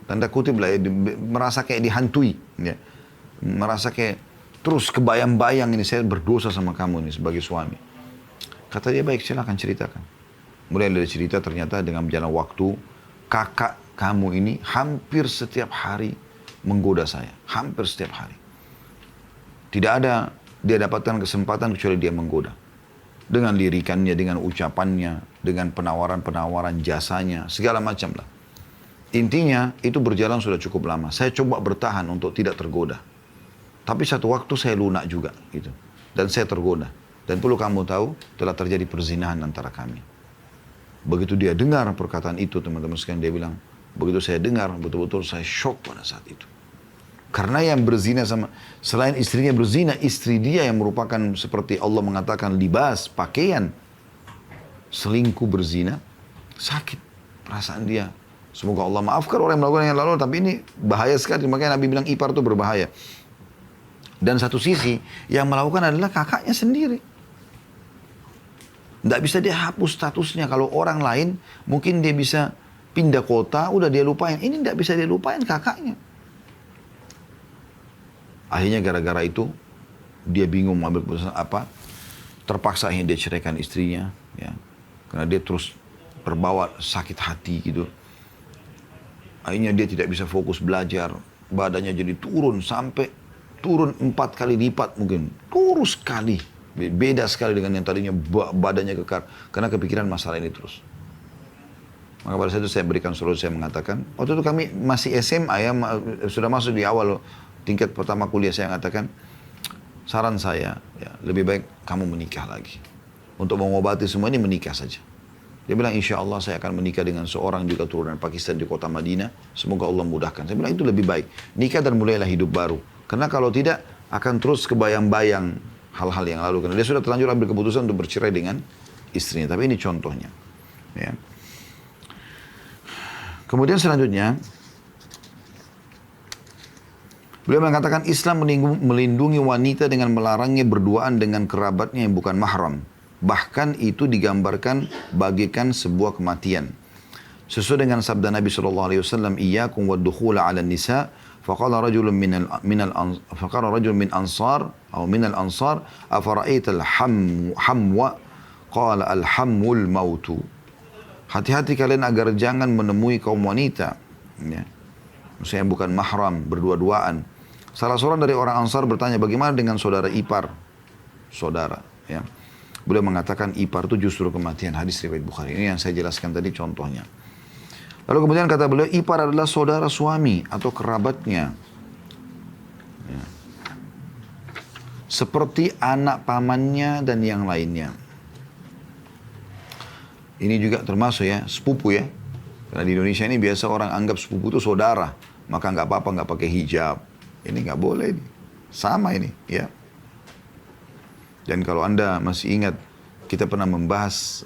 tanda kutip lah ya, merasa kayak dihantui ya. Merasa kayak terus kebayang-bayang ini saya berdosa sama kamu ini sebagai suami. Kata dia, baik silakan ceritakan. Mulai dari cerita, ternyata dengan berjalan waktu kakak kamu ini hampir setiap hari menggoda saya, hampir setiap hari. Tidak ada dia dapatkan kesempatan kecuali dia menggoda. Dengan lirikannya, dengan ucapannya, dengan penawaran-penawaran jasanya, segala macam lah. Intinya itu berjalan sudah cukup lama. Saya coba bertahan untuk tidak tergoda. Tapi satu waktu saya lunak juga gitu. Dan saya tergoda. Dan perlu kamu tahu telah terjadi perzinahan antara kami. Begitu dia dengar perkataan itu teman-teman sekalian, dia bilang, begitu saya dengar betul-betul saya shock pada saat itu. Karena yang berzina sama, selain istrinya berzina, istri dia yang merupakan seperti Allah mengatakan libas, pakaian. Selingkuh berzina, sakit perasaan dia. Semoga Allah maafkan orang yang melakukan yang lalu, tapi ini bahaya sekali. Makanya Nabi bilang ipar itu berbahaya. Dan satu sisi, yang melakukan adalah kakaknya sendiri. Tidak bisa dia hapus statusnya. Kalau orang lain, mungkin dia bisa pindah kota, udah dia lupain. Ini tidak bisa dia lupain kakaknya. Akhirnya gara-gara itu, dia bingung mengambil keputusan apa. Terpaksa akhirnya dia ceraikan istrinya. Ya. Karena dia terus terbawa sakit hati gitu. Akhirnya dia tidak bisa fokus belajar. Badannya jadi turun sampai turun 4 kali lipat mungkin. Turun sekali. Beda sekali dengan yang tadinya badannya kekar. Karena kepikiran masalah ini terus. Maka pada saat itu saya berikan solusi, saya mengatakan. Waktu itu kami masih SMA ya. Sudah masuk di awal tingkat pertama kuliah, saya mengatakan. Saran saya, ya, lebih baik kamu menikah lagi. Untuk mengobati semua ini menikah saja. Dia bilang, insya Allah saya akan menikah dengan seorang juga turunan Pakistan di kota Madinah. Semoga Allah mudahkan. Saya bilang, itu lebih baik. Nikah dan mulailah hidup baru. Karena kalau tidak, akan terus kebayang-bayang hal-hal yang lalu. Karena dia sudah terlanjur ambil keputusan untuk bercerai dengan istrinya. Tapi ini contohnya. Ya. Kemudian selanjutnya, Beliau mengatakan Islam melindungi wanita dengan melarangnya berduaan dengan kerabatnya yang bukan mahram. Bahkan itu digambarkan bagikan sebuah kematian. Sesuai dengan sabda Nabi SAW, "Iyyakum wad-dukhula 'ala nisa." Faqala rajulun min ansar atau min al-ansar, "Afara'aita al-hamwa?" Qala al-hammul mautu. Hati-hati kalian agar jangan menemui kaum wanita, ya. Maksudnya bukan mahram, berdua-duaan. Salah seorang dari orang Ansar bertanya, bagaimana dengan saudara ipar? Saudara, ya. Beliau mengatakan ipar itu justru kematian. Hadis riwayat Bukhari. Ini yang saya jelaskan tadi contohnya. Lalu kemudian kata beliau, ipar adalah saudara suami atau kerabatnya. Ya. Seperti anak pamannya dan yang lainnya. Ini juga termasuk ya, sepupu ya. Karena di Indonesia ini biasa orang anggap sepupu itu saudara. Maka nggak apa-apa nggak pakai hijab. Ini nggak boleh. Sama ini ya. Dan kalau Anda masih ingat, kita pernah membahas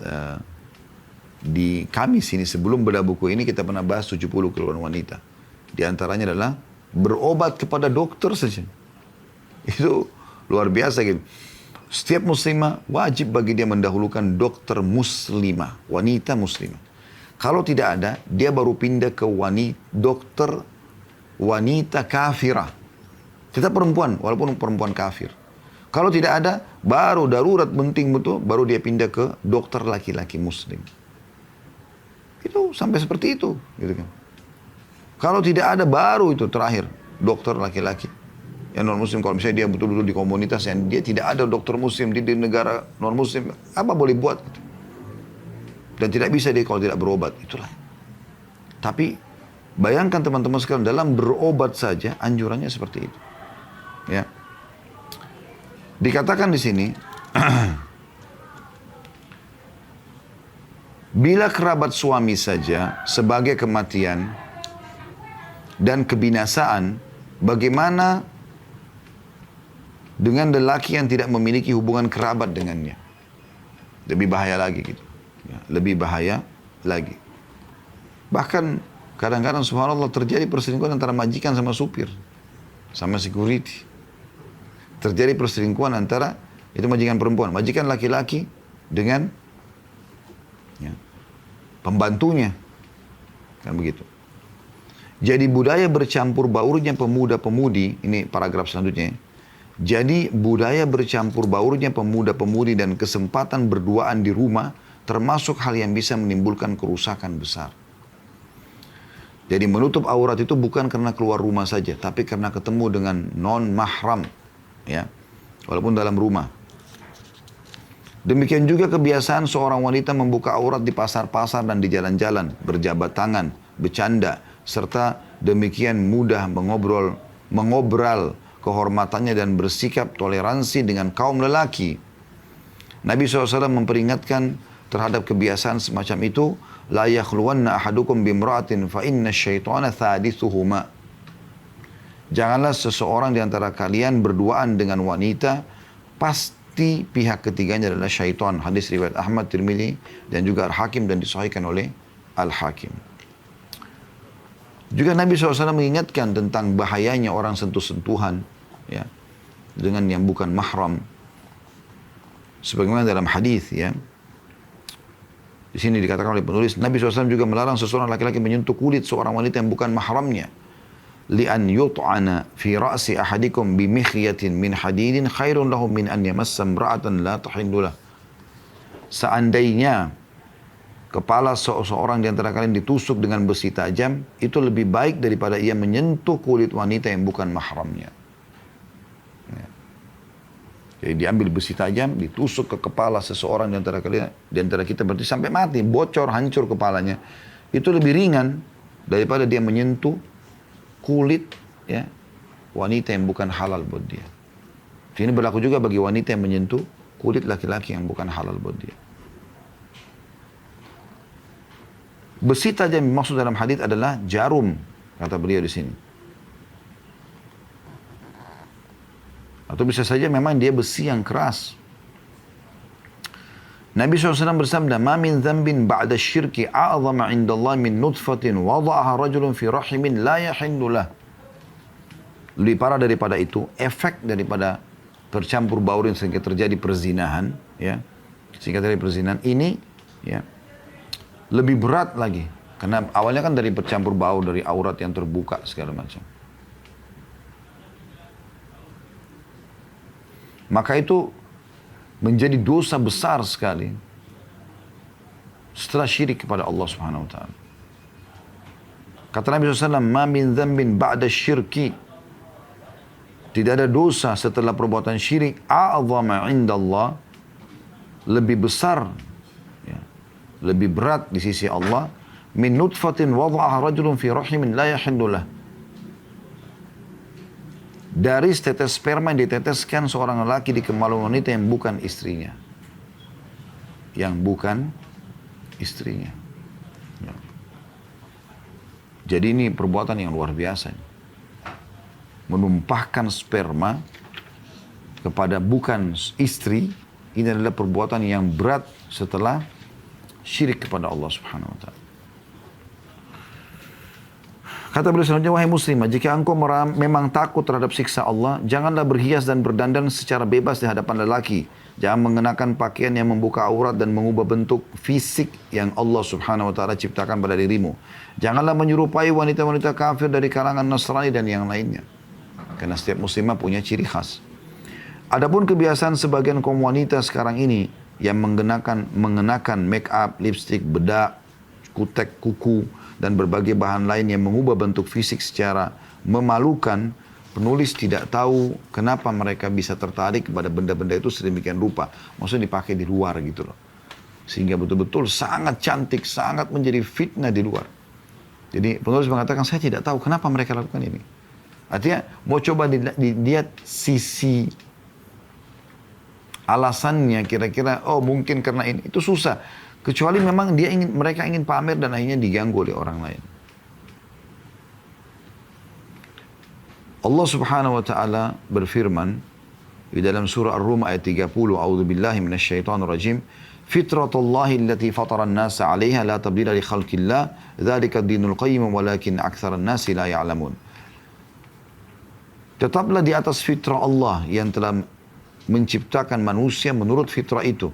di Kamis ini, sebelum bedah buku ini, kita pernah bahas 70 keluhan wanita. Di antaranya adalah berobat kepada dokter saja. Itu luar biasa gitu. Setiap muslimah wajib bagi dia mendahulukan dokter muslimah, wanita muslimah. Kalau tidak ada, dia baru pindah ke dokter wanita kafirah. Kita perempuan, walaupun perempuan kafir. Kalau tidak ada, baru darurat penting betul, baru dia pindah ke dokter laki-laki muslim. Itu sampai seperti itu. Gitu kan. Kalau tidak ada, baru itu terakhir, dokter laki-laki. Yang non-muslim, kalau misalnya dia betul-betul di komunitas yang dia tidak ada dokter muslim di negara non-muslim, apa boleh buat? Gitu. Dan tidak bisa dia kalau tidak berobat, itulah. Tapi bayangkan teman-teman sekalian, dalam berobat saja anjurannya seperti itu. Ya. Dikatakan di sini, bila kerabat suami saja sebagai kematian dan kebinasaan, bagaimana dengan lelaki yang tidak memiliki hubungan kerabat dengannya? Lebih bahaya lagi gitu. Ya, lebih bahaya lagi. Bahkan kadang-kadang subhanallah terjadi perselingkuhan antara majikan sama supir, sama security. Terjadi perselingkuhan antara itu majikan perempuan, majikan laki-laki dengan ya, pembantunya, kan begitu. Jadi budaya bercampur baurnya pemuda-pemudi, ini paragraf selanjutnya. Jadi budaya bercampur baurnya pemuda-pemudi dan kesempatan berduaan di rumah termasuk hal yang bisa menimbulkan kerusakan besar. Jadi menutup aurat itu bukan karena keluar rumah saja, tapi karena ketemu dengan non-mahram. Ya, walaupun dalam rumah. Demikian juga kebiasaan seorang wanita membuka aurat di pasar-pasar dan di jalan-jalan, berjabat tangan, bercanda, serta demikian mudah mengobral kehormatannya dan bersikap toleransi dengan kaum lelaki. Nabi SAW memperingatkan terhadap kebiasaan semacam itu, la yakhluwanna ahadukum bimra'atin fa inna syaitana thalithuhuma. Janganlah seseorang di antara kalian berduaan dengan wanita, pasti pihak ketiganya adalah syaitan. Hadis riwayat Ahmad, Tirmidzi dan juga Al-Hakim dan disahihkan oleh Al-Hakim. Juga Nabi SAW mengingatkan tentang bahayanya orang sentuh-sentuhan ya, dengan yang bukan mahram. Sebagaimana dalam hadis ya. Di sini dikatakan oleh penulis, Nabi SAW juga melarang seseorang laki-laki menyentuh kulit seorang wanita yang bukan mahramnya. Li'an yut'ana fi ra'si ahadikum bimikhyatin min hadidin khairun lahum min an yamassa imra'atan la tahillulah. Seandainya kepala seseorang di antara kalian ditusuk dengan besi tajam, itu lebih baik daripada ia menyentuh kulit wanita yang bukan mahramnya. Ya. Jadi diambil besi tajam, ditusuk ke kepala seseorang di antara kalian, di antara kita berarti sampai mati, bocor, hancur kepalanya. Itu lebih ringan daripada dia menyentuh kulit ya wanita yang bukan halal buat dia. Ini berlaku juga bagi wanita yang menyentuh kulit laki-laki yang bukan halal buat dia. Besi tajam yang maksud dalam hadis adalah jarum, kata beliau di sini. Atau bisa saja memang dia besi yang keras. Nabi SAW bersabda, "Ma min dhanbin ba'da syirki a'zama 'inda Allah min nutfatin wada'aha rajulun fi rahimin la yahillu lah." Lebih parah daripada itu, efek daripada bercampur baur yang sehingga terjadi perzinahan, ya, sehingga terjadi perzinahan ini, ya, lebih berat lagi. Karena awalnya kan dari bercampur baur, dari aurat yang terbuka segala macam. Maka itu menjadi dosa besar sekali setelah syirik kepada Allah Subhanahu wa taala. Kata Nabi SAW, "Ma min dzambin ba'da syirki." Tidak ada dosa setelah perbuatan syirik a'zama 'inda Allah, lebih besar, ya, lebih berat di sisi Allah, min nutfatin wada'aha rajulun fi rahimin la yahillu lah. Dari setetes sperma yang diteteskan seorang lelaki di kemaluan wanita yang bukan istrinya. Yang bukan istrinya. Ya. Jadi ini perbuatan yang luar biasa. Menumpahkan sperma kepada bukan istri, ini adalah perbuatan yang berat setelah syirik kepada Allah Subhanahu wa taala. Kata beliau selanjutnya, wahai muslimah, jika engkau memang takut terhadap siksa Allah, janganlah berhias dan berdandan secara bebas di hadapan lelaki. Jangan mengenakan pakaian yang membuka aurat dan mengubah bentuk fisik yang Allah Subhanahu wa taala ciptakan pada dirimu. Janganlah menyerupai wanita-wanita kafir dari kalangan Nasrani dan yang lainnya. Karena setiap muslimah punya ciri khas. Adapun kebiasaan sebagian kaum wanita sekarang ini yang mengenakan make up, lipstick, bedak, kutek, kuku, dan berbagai bahan lain yang mengubah bentuk fisik secara memalukan, penulis tidak tahu kenapa mereka bisa tertarik kepada benda-benda itu sedemikian rupa. Maksudnya dipakai di luar gitu loh. Sehingga betul-betul sangat cantik, sangat menjadi fitnah di luar. Jadi penulis mengatakan, saya tidak tahu kenapa mereka lakukan ini. Artinya mau coba dilihat sisi alasannya kira-kira, oh mungkin karena ini. Itu susah. Kecuali memang mereka ingin pamer dan akhirnya diganggu oleh orang lain. Allah Subhanahu wa taala berfirman di dalam surah Ar-Rum ayat 30, A'udzubillahi minasyaitonir rajim, "Fitratullahi allati fatara an-nasa 'alaiha la tabdila li khalqillah, dzalika ad-dinul qayyim walakin aktsaran nasi la ya'lamun." Tetaplah di atas fitrah Allah yang telah menciptakan manusia menurut fitrah itu.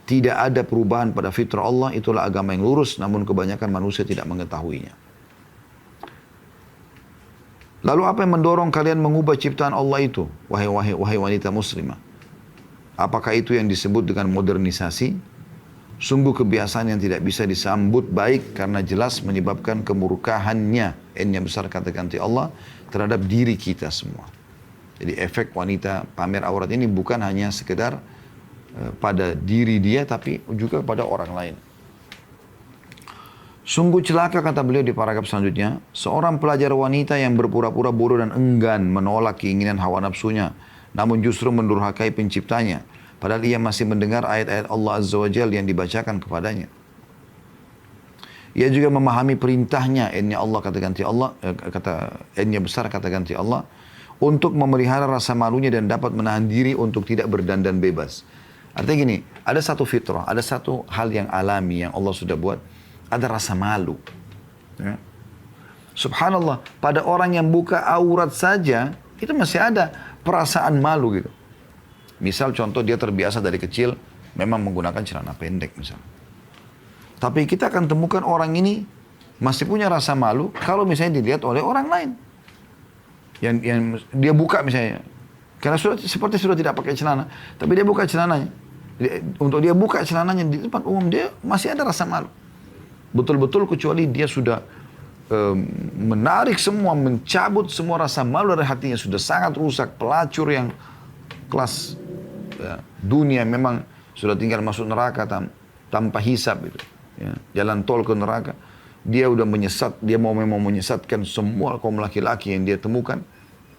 Tidak ada perubahan pada fitrah Allah, itulah agama yang lurus, namun kebanyakan manusia tidak mengetahuinya. Lalu apa yang mendorong kalian mengubah ciptaan Allah itu, wahai wanita muslimah? Apakah itu yang disebut dengan modernisasi? Sungguh kebiasaan yang tidak bisa disambut baik karena jelas menyebabkan kemurkahannya, yang besar kata ganti Allah, terhadap diri kita semua. Jadi efek wanita pamer aurat ini bukan hanya sekedar pada diri dia, tapi juga pada orang lain. Sungguh celaka, kata beliau di paragraf selanjutnya, seorang pelajar wanita yang berpura-pura bodoh dan enggan menolak keinginan hawa nafsunya, namun justru mendurhakai penciptanya, padahal ia masih mendengar ayat-ayat Allah Azza wa Jalla yang dibacakan kepadanya. Ia juga memahami perintahnya, ennya Allah kata ganti Allah, ennya besar kata ganti Allah, untuk memelihara rasa malunya dan dapat menahan diri untuk tidak berdandan bebas. Artinya gini, ada satu fitrah, ada satu hal yang alami yang Allah sudah buat, ada rasa malu. Ya. Subhanallah, pada orang yang buka aurat saja, itu masih ada perasaan malu gitu. Misal contoh dia terbiasa dari kecil, memang menggunakan celana pendek misal. Tapi kita akan temukan orang ini masih punya rasa malu kalau misalnya dilihat oleh orang lain. Yang dia buka misalnya, karena seperti sudah tidak pakai celana, tapi dia buka celananya. Untuk dia buka celananya di tempat umum, dia masih ada rasa malu. Betul-betul kecuali dia sudah menarik semua, mencabut semua rasa malu dari hatinya, sudah sangat rusak, pelacur yang kelas dunia, memang sudah tinggal masuk neraka tanpa hisab itu. Ya, jalan tol ke neraka. Dia udah menyesat, dia memang menyesatkan semua kaum laki-laki yang dia temukan.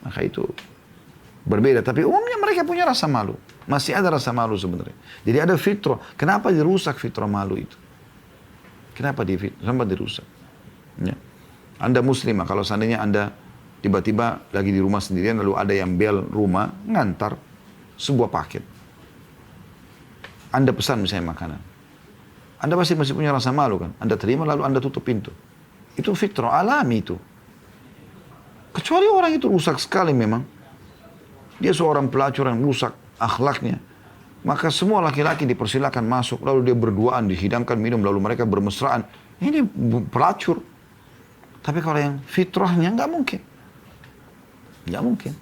Maka itu berbeda. Tapi umumnya mereka punya rasa malu. Masih ada rasa malu sebenarnya. Jadi ada fitrah. Kenapa dirusak fitrah malu itu? Kenapa dirusak? Ya. Anda muslimah, kalau seandainya Anda tiba-tiba lagi di rumah sendirian, lalu ada yang bel rumah, ngantar sebuah paket. Anda pesan misalnya makanan. Anda masih punya rasa malu kan? Anda terima lalu Anda tutup pintu. Itu fitrah alami itu. Kecuali orang itu rusak sekali memang. Dia seorang pelacur yang rusak akhlaknya. Maka semua laki-laki dipersilakan masuk. Lalu dia berduaan, dihidangkan minum. Lalu mereka bermesraan. Ini pelacur. Tapi kalau yang fitrahnya nggak mungkin. Nggak mungkin.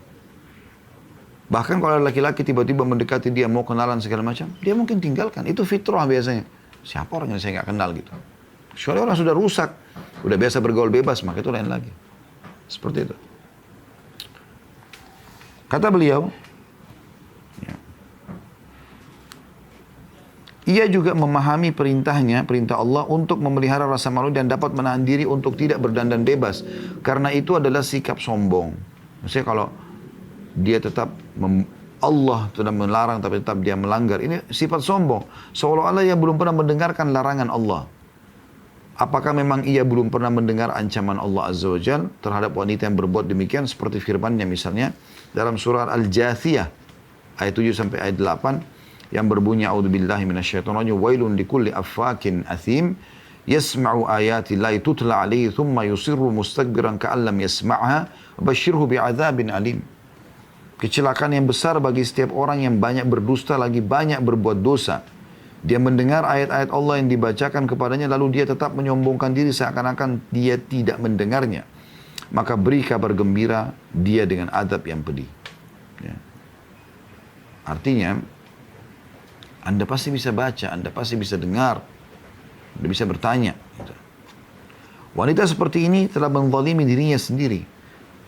Bahkan kalau laki-laki tiba-tiba mendekati dia, mau kenalan segala macam. Dia mungkin tinggalkan. Itu fitrah biasanya. Siapa orang yang saya nggak kenal gitu. Kecuali orang sudah rusak. Udah biasa bergaul bebas, maka itu lain lagi. Seperti itu. Kata beliau, ya, ia juga memahami perintahnya, perintah Allah untuk memelihara rasa malu dan dapat menahan diri untuk tidak berdandan bebas. Karena itu adalah sikap sombong. Maksudnya kalau dia tetap, Allah sudah melarang tapi tetap dia melanggar. Ini sifat sombong. Seolah-olah ia belum pernah mendengarkan larangan Allah. Apakah memang ia belum pernah mendengar ancaman Allah Azza wa Jal terhadap wanita yang berbuat demikian seperti firman-Nya misalnya dalam surah Al-Jathiyah ayat 7 sampai ayat 8 yang berbunyi a'udzubillahi minasyaitonir rajim wailun likulli affakin athim yasma'u ayati llahi tutla alaihi thumma yusirru mustakbiran ka'allam yasma'ha basyirhu bi'adzabin alim. Kecelakaan yang besar bagi setiap orang yang banyak berdusta lagi banyak berbuat dosa. Dia mendengar ayat-ayat Allah yang dibacakan kepadanya lalu dia tetap menyombongkan diri seakan-akan dia tidak mendengarnya. Maka beri kabar gembira dia dengan adab yang pedih. Ya. Artinya, Anda pasti bisa baca, Anda pasti bisa dengar, Anda bisa bertanya. Gitu. Wanita seperti ini telah menzalimi dirinya sendiri.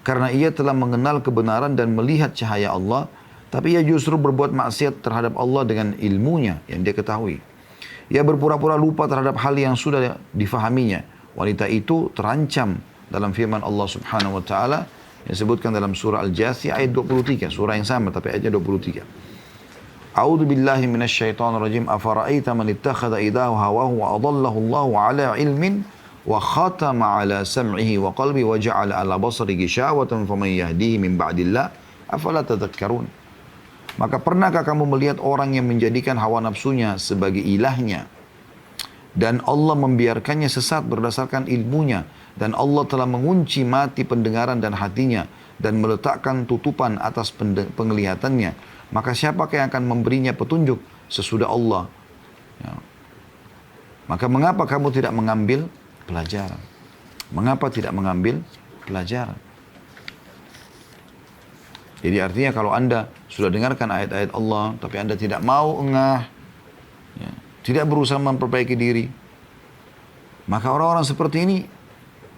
Karena ia telah mengenal kebenaran dan melihat cahaya Allah, tapi ia justru berbuat maksiat terhadap Allah dengan ilmunya yang dia ketahui. Ia berpura-pura lupa terhadap hal yang sudah difahaminya. Wanita itu terancam dalam firman Allah Subhanahu wa taala yang disebutkan dalam surah Al-Jathiyah ayat 23, surah yang sama tapi ayatnya 23. A'udzu billahi minasyaitonir rajim. Afara'aita man ittakhadha ilahahu hawahu wa adallahu Allahu 'ala ilmin wa khatama 'ala sam'ihi wa qalbihi wa ja'ala 'ala basarihi ghishawatan faman yahdihi min ba'dillah afala tadhakkarun. Maka pernahkah kamu melihat orang yang menjadikan hawa nafsunya sebagai ilahnya dan Allah membiarkannya sesat berdasarkan ilmunya dan Allah telah mengunci mati pendengaran dan hatinya dan meletakkan tutupan atas penglihatannya, maka siapakah yang akan memberinya petunjuk sesudah Allah? Ya. Maka mengapa kamu tidak mengambil pelajaran? Mengapa tidak mengambil pelajaran? Jadi artinya kalau Anda sudah dengarkan ayat-ayat Allah, tapi Anda tidak mau engah, ya, tidak berusaha memperbaiki diri, maka orang-orang seperti ini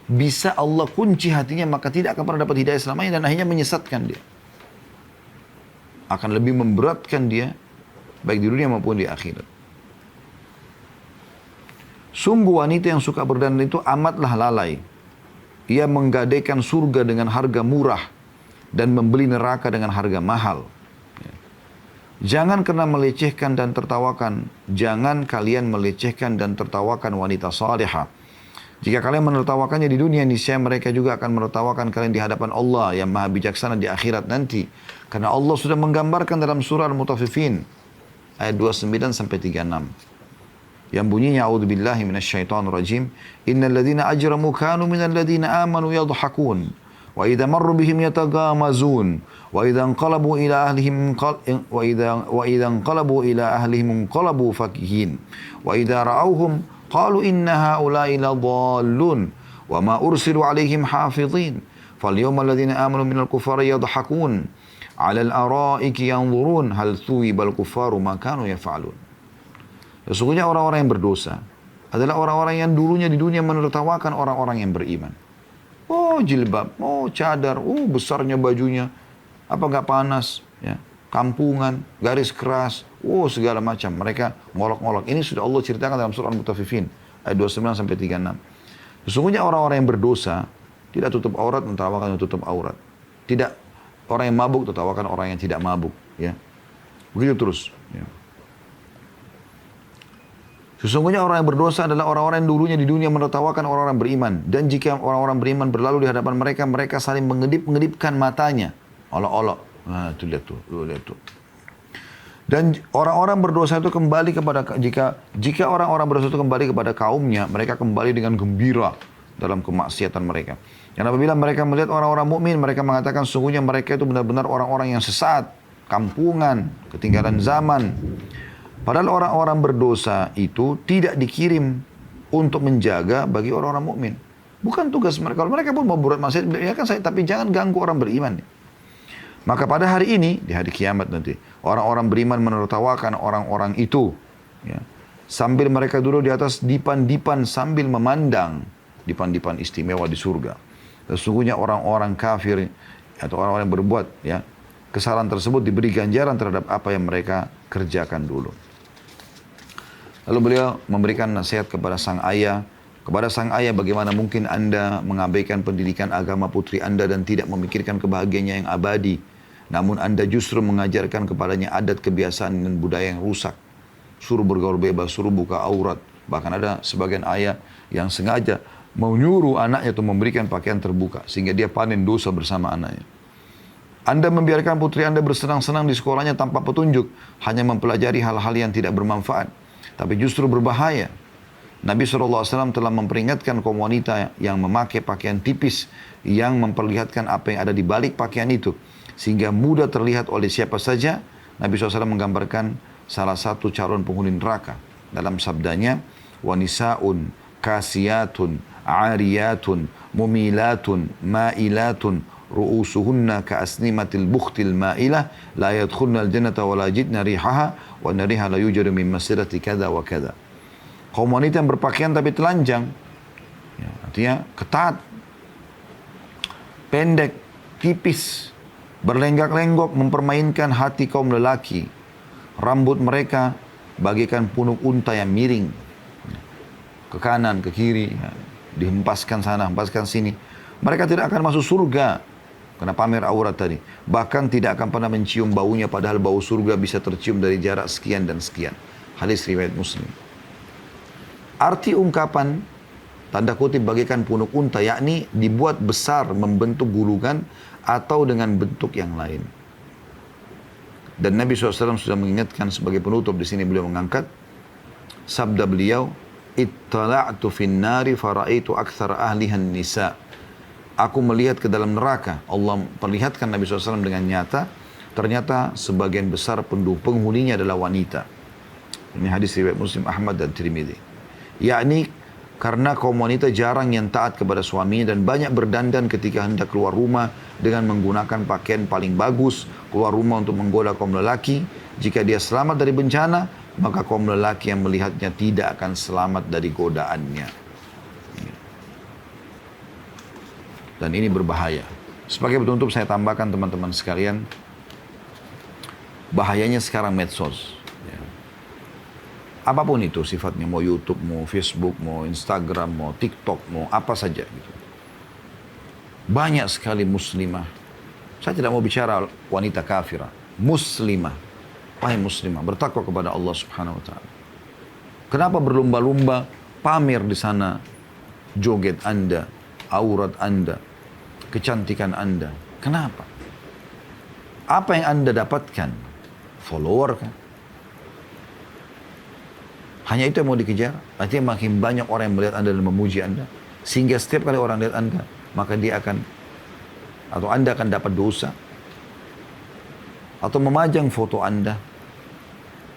bisa Allah kunci hatinya, maka tidak akan pernah dapat hidayah selamanya dan akhirnya menyesatkan dia. Akan lebih memberatkan dia, baik di dunia maupun di akhirat. Sungguh wanita yang suka berdandan itu amatlah lalai. Ia menggadaikan surga dengan harga murah dan membeli neraka dengan harga mahal. Jangan kena melecehkan dan tertawakan. Jangan kalian melecehkan dan tertawakan wanita salihah. Jika kalian menertawakannya di dunia, niscaya mereka juga akan menertawakan kalian di hadapan Allah yang maha bijaksana di akhirat nanti. Karena Allah sudah menggambarkan dalam surah Al-Mutaffifin ayat 29 sampai 36. Yang bunyinya a'udzubillahi minasyaitonir rajim. Innal ladzina ajramu kanu minal ladzina amanu yadhhakun. وإذا مروا بهم يتغامزون وإذا انقلبوا إلى أهلهم انقلبوا فكهين وإذا رأوهم قالوا إن هؤلاء لضالون وما أرسلوا عليهم حافظين فاليوم الذين آمنوا من الكفار يضحكون على الأرائك ينظرون هل ثوب الكفار ما كانوا يفعلون. Sesungguhnya orang-orang yang berdosa adalah orang-orang yang dulunya di dunia menertawakan orang-orang yang beriman. Oh jilbab, oh cadar, oh besarnya bajunya, apa nggak panas, ya, kampungan, garis keras, oh segala macam. Mereka ngolok-ngolok. Ini sudah Allah ceritakan dalam surah Al-Mutaffifin ayat 29 sampai 36. Sesungguhnya orang-orang yang berdosa tidak tutup aurat menertawakan yang tutup aurat. Tidak orang yang mabuk tertawakan orang yang tidak mabuk, ya. Begitu terus. Ya. Sesungguhnya orang yang berdosa adalah orang-orang yang dulunya di dunia menertawakan orang-orang beriman. Dan jika orang-orang beriman berlalu di hadapan mereka, mereka saling mengedip-ngedipkan matanya. Olok-olok. Nah, itu lihat tuh, lihat tuh. Dan orang-orang berdosa itu kembali kepada, jika orang-orang berdosa itu kembali kepada kaumnya, mereka kembali dengan gembira. dalam kemaksiatan mereka. Dan apabila mereka melihat orang-orang mukmin, mereka mengatakan sungguhnya mereka itu benar-benar orang-orang yang sesat, kampungan, ketinggalan zaman. Padahal orang-orang berdosa itu tidak dikirim untuk menjaga bagi orang-orang mukmin. Bukan tugas mereka. Kalau mereka pun mau berbuat maksiat, ya kan saya, tapi jangan ganggu orang beriman. Maka pada hari ini, di hari kiamat nanti, orang-orang beriman menertawakan orang-orang itu. Ya. Sambil mereka duduk di atas dipan-dipan sambil memandang dipan-dipan istimewa di surga. Sesungguhnya orang-orang kafir atau orang-orang yang berbuat ya kesalahan tersebut diberi ganjaran terhadap apa yang mereka kerjakan dulu. Lalu beliau memberikan nasihat kepada sang ayah. Kepada sang ayah, bagaimana mungkin Anda mengabaikan pendidikan agama putri Anda dan tidak memikirkan kebahagiaannya yang abadi. Namun Anda justru mengajarkan kepadanya adat kebiasaan dan budaya yang rusak. Suruh bergaul bebas, suruh buka aurat. Bahkan ada sebagian ayah yang sengaja mau nyuruh anaknya untuk memberikan pakaian terbuka. Sehingga dia panen dosa bersama anaknya. Anda membiarkan putri Anda bersenang-senang di sekolahnya tanpa petunjuk. Hanya mempelajari hal-hal yang tidak bermanfaat. Tapi justru berbahaya. Nabi SAW telah memperingatkan kaum wanita yang memakai pakaian tipis yang memperlihatkan apa yang ada di balik pakaian itu. Sehingga mudah terlihat oleh siapa saja. Nabi SAW menggambarkan salah satu calon penghuni neraka. Dalam sabdanya, وَنِسَاءٌ كَاسِيَاتٌ عَارِيَاتٌ مُمِيلَاتٌ مَائِلَاتٌ رُؤُوسُهُنَّ كَأَسْنِمَةِ الْبُخْتِ الْمَائِلَةِ لَا يَدْخُلْنَ الْجَنَّةَ وَلَا يَجِدْنَ رِيحَهَا وَأَنَّ رِيحَهَا لَا يُوجَدُ مِنْ مَسِيرَةِ كَذَا وَكَذَا. Kaum wanita yang berpakaian tapi telanjang, ya, artinya ketat, pendek, tipis, berlenggak-lenggok mempermainkan hati kaum lelaki. Rambut mereka bagaikan punuk unta yang miring, ke kanan, ke kiri, ya, dihempaskan sana, hempaskan sini. Mereka tidak akan masuk surga karena pamer aurat tadi. Bahkan tidak akan pernah mencium baunya, padahal bau surga bisa tercium dari jarak sekian dan sekian. Hadis riwayat Muslim. Arti ungkapan tanda kutip bagaikan punuk unta, yakni dibuat besar membentuk gulungan atau dengan bentuk yang lain. Dan Nabi SAW sudah mengingatkan sebagai penutup, di sini beliau mengangkat sabda beliau, "Ittala'tu fin nari faraitu aktsara ahlihan nisa." Aku melihat ke dalam neraka. Allah perlihatkan Nabi SAW dengan nyata. Ternyata sebagian besar penghuninya adalah wanita. Ini hadis riwayat Muslim, Ahmad dan Tirmidzi. Yakni karena kaum wanita jarang yang taat kepada suaminya dan banyak berdandan ketika hendak keluar rumah dengan menggunakan pakaian paling bagus, keluar rumah untuk menggoda kaum lelaki. Jika dia selamat dari bencana, maka kaum lelaki yang melihatnya tidak akan selamat dari godaannya. Dan ini berbahaya. Sebagai penutup saya tambahkan teman-teman sekalian, bahayanya sekarang medsos. Apapun itu sifatnya, mau YouTube, mau Facebook, mau Instagram, mau TikTok, mau apa saja gitu. Banyak sekali muslimah. Saya tidak mau bicara wanita kafirah. Muslimah. Wahai muslimah, bertakwa kepada Allah Subhanahu wa ta'ala. Kenapa berlumba-lumba pamer di sana joget Anda, aurat Anda, kecantikan Anda? Kenapa? Apa yang Anda dapatkan? Follower kan? Hanya itu yang mau dikejar. Artinya makin banyak orang yang melihat Anda dan memuji Anda. Sehingga setiap kali orang lihat Anda, maka dia akan, atau Anda akan dapat dosa. Atau memajang foto Anda.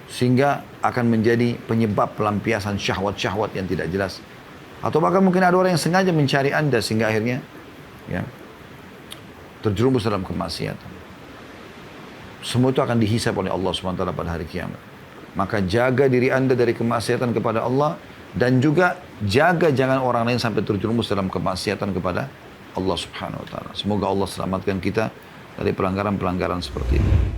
Sehingga akan menjadi penyebab pelampiasan syahwat-syahwat yang tidak jelas. Atau bahkan mungkin ada orang yang sengaja mencari Anda sehingga akhirnya ya, terjerumus dalam kemaksiatan. Semua itu akan dihisab oleh Allah SWT pada hari kiamat. Maka jaga diri Anda dari kemaksiatan kepada Allah. Dan juga jaga jangan orang lain sampai terjerumus dalam kemaksiatan kepada Allah Subhanahu wa ta'ala. Semoga Allah selamatkan kita dari pelanggaran-pelanggaran seperti ini.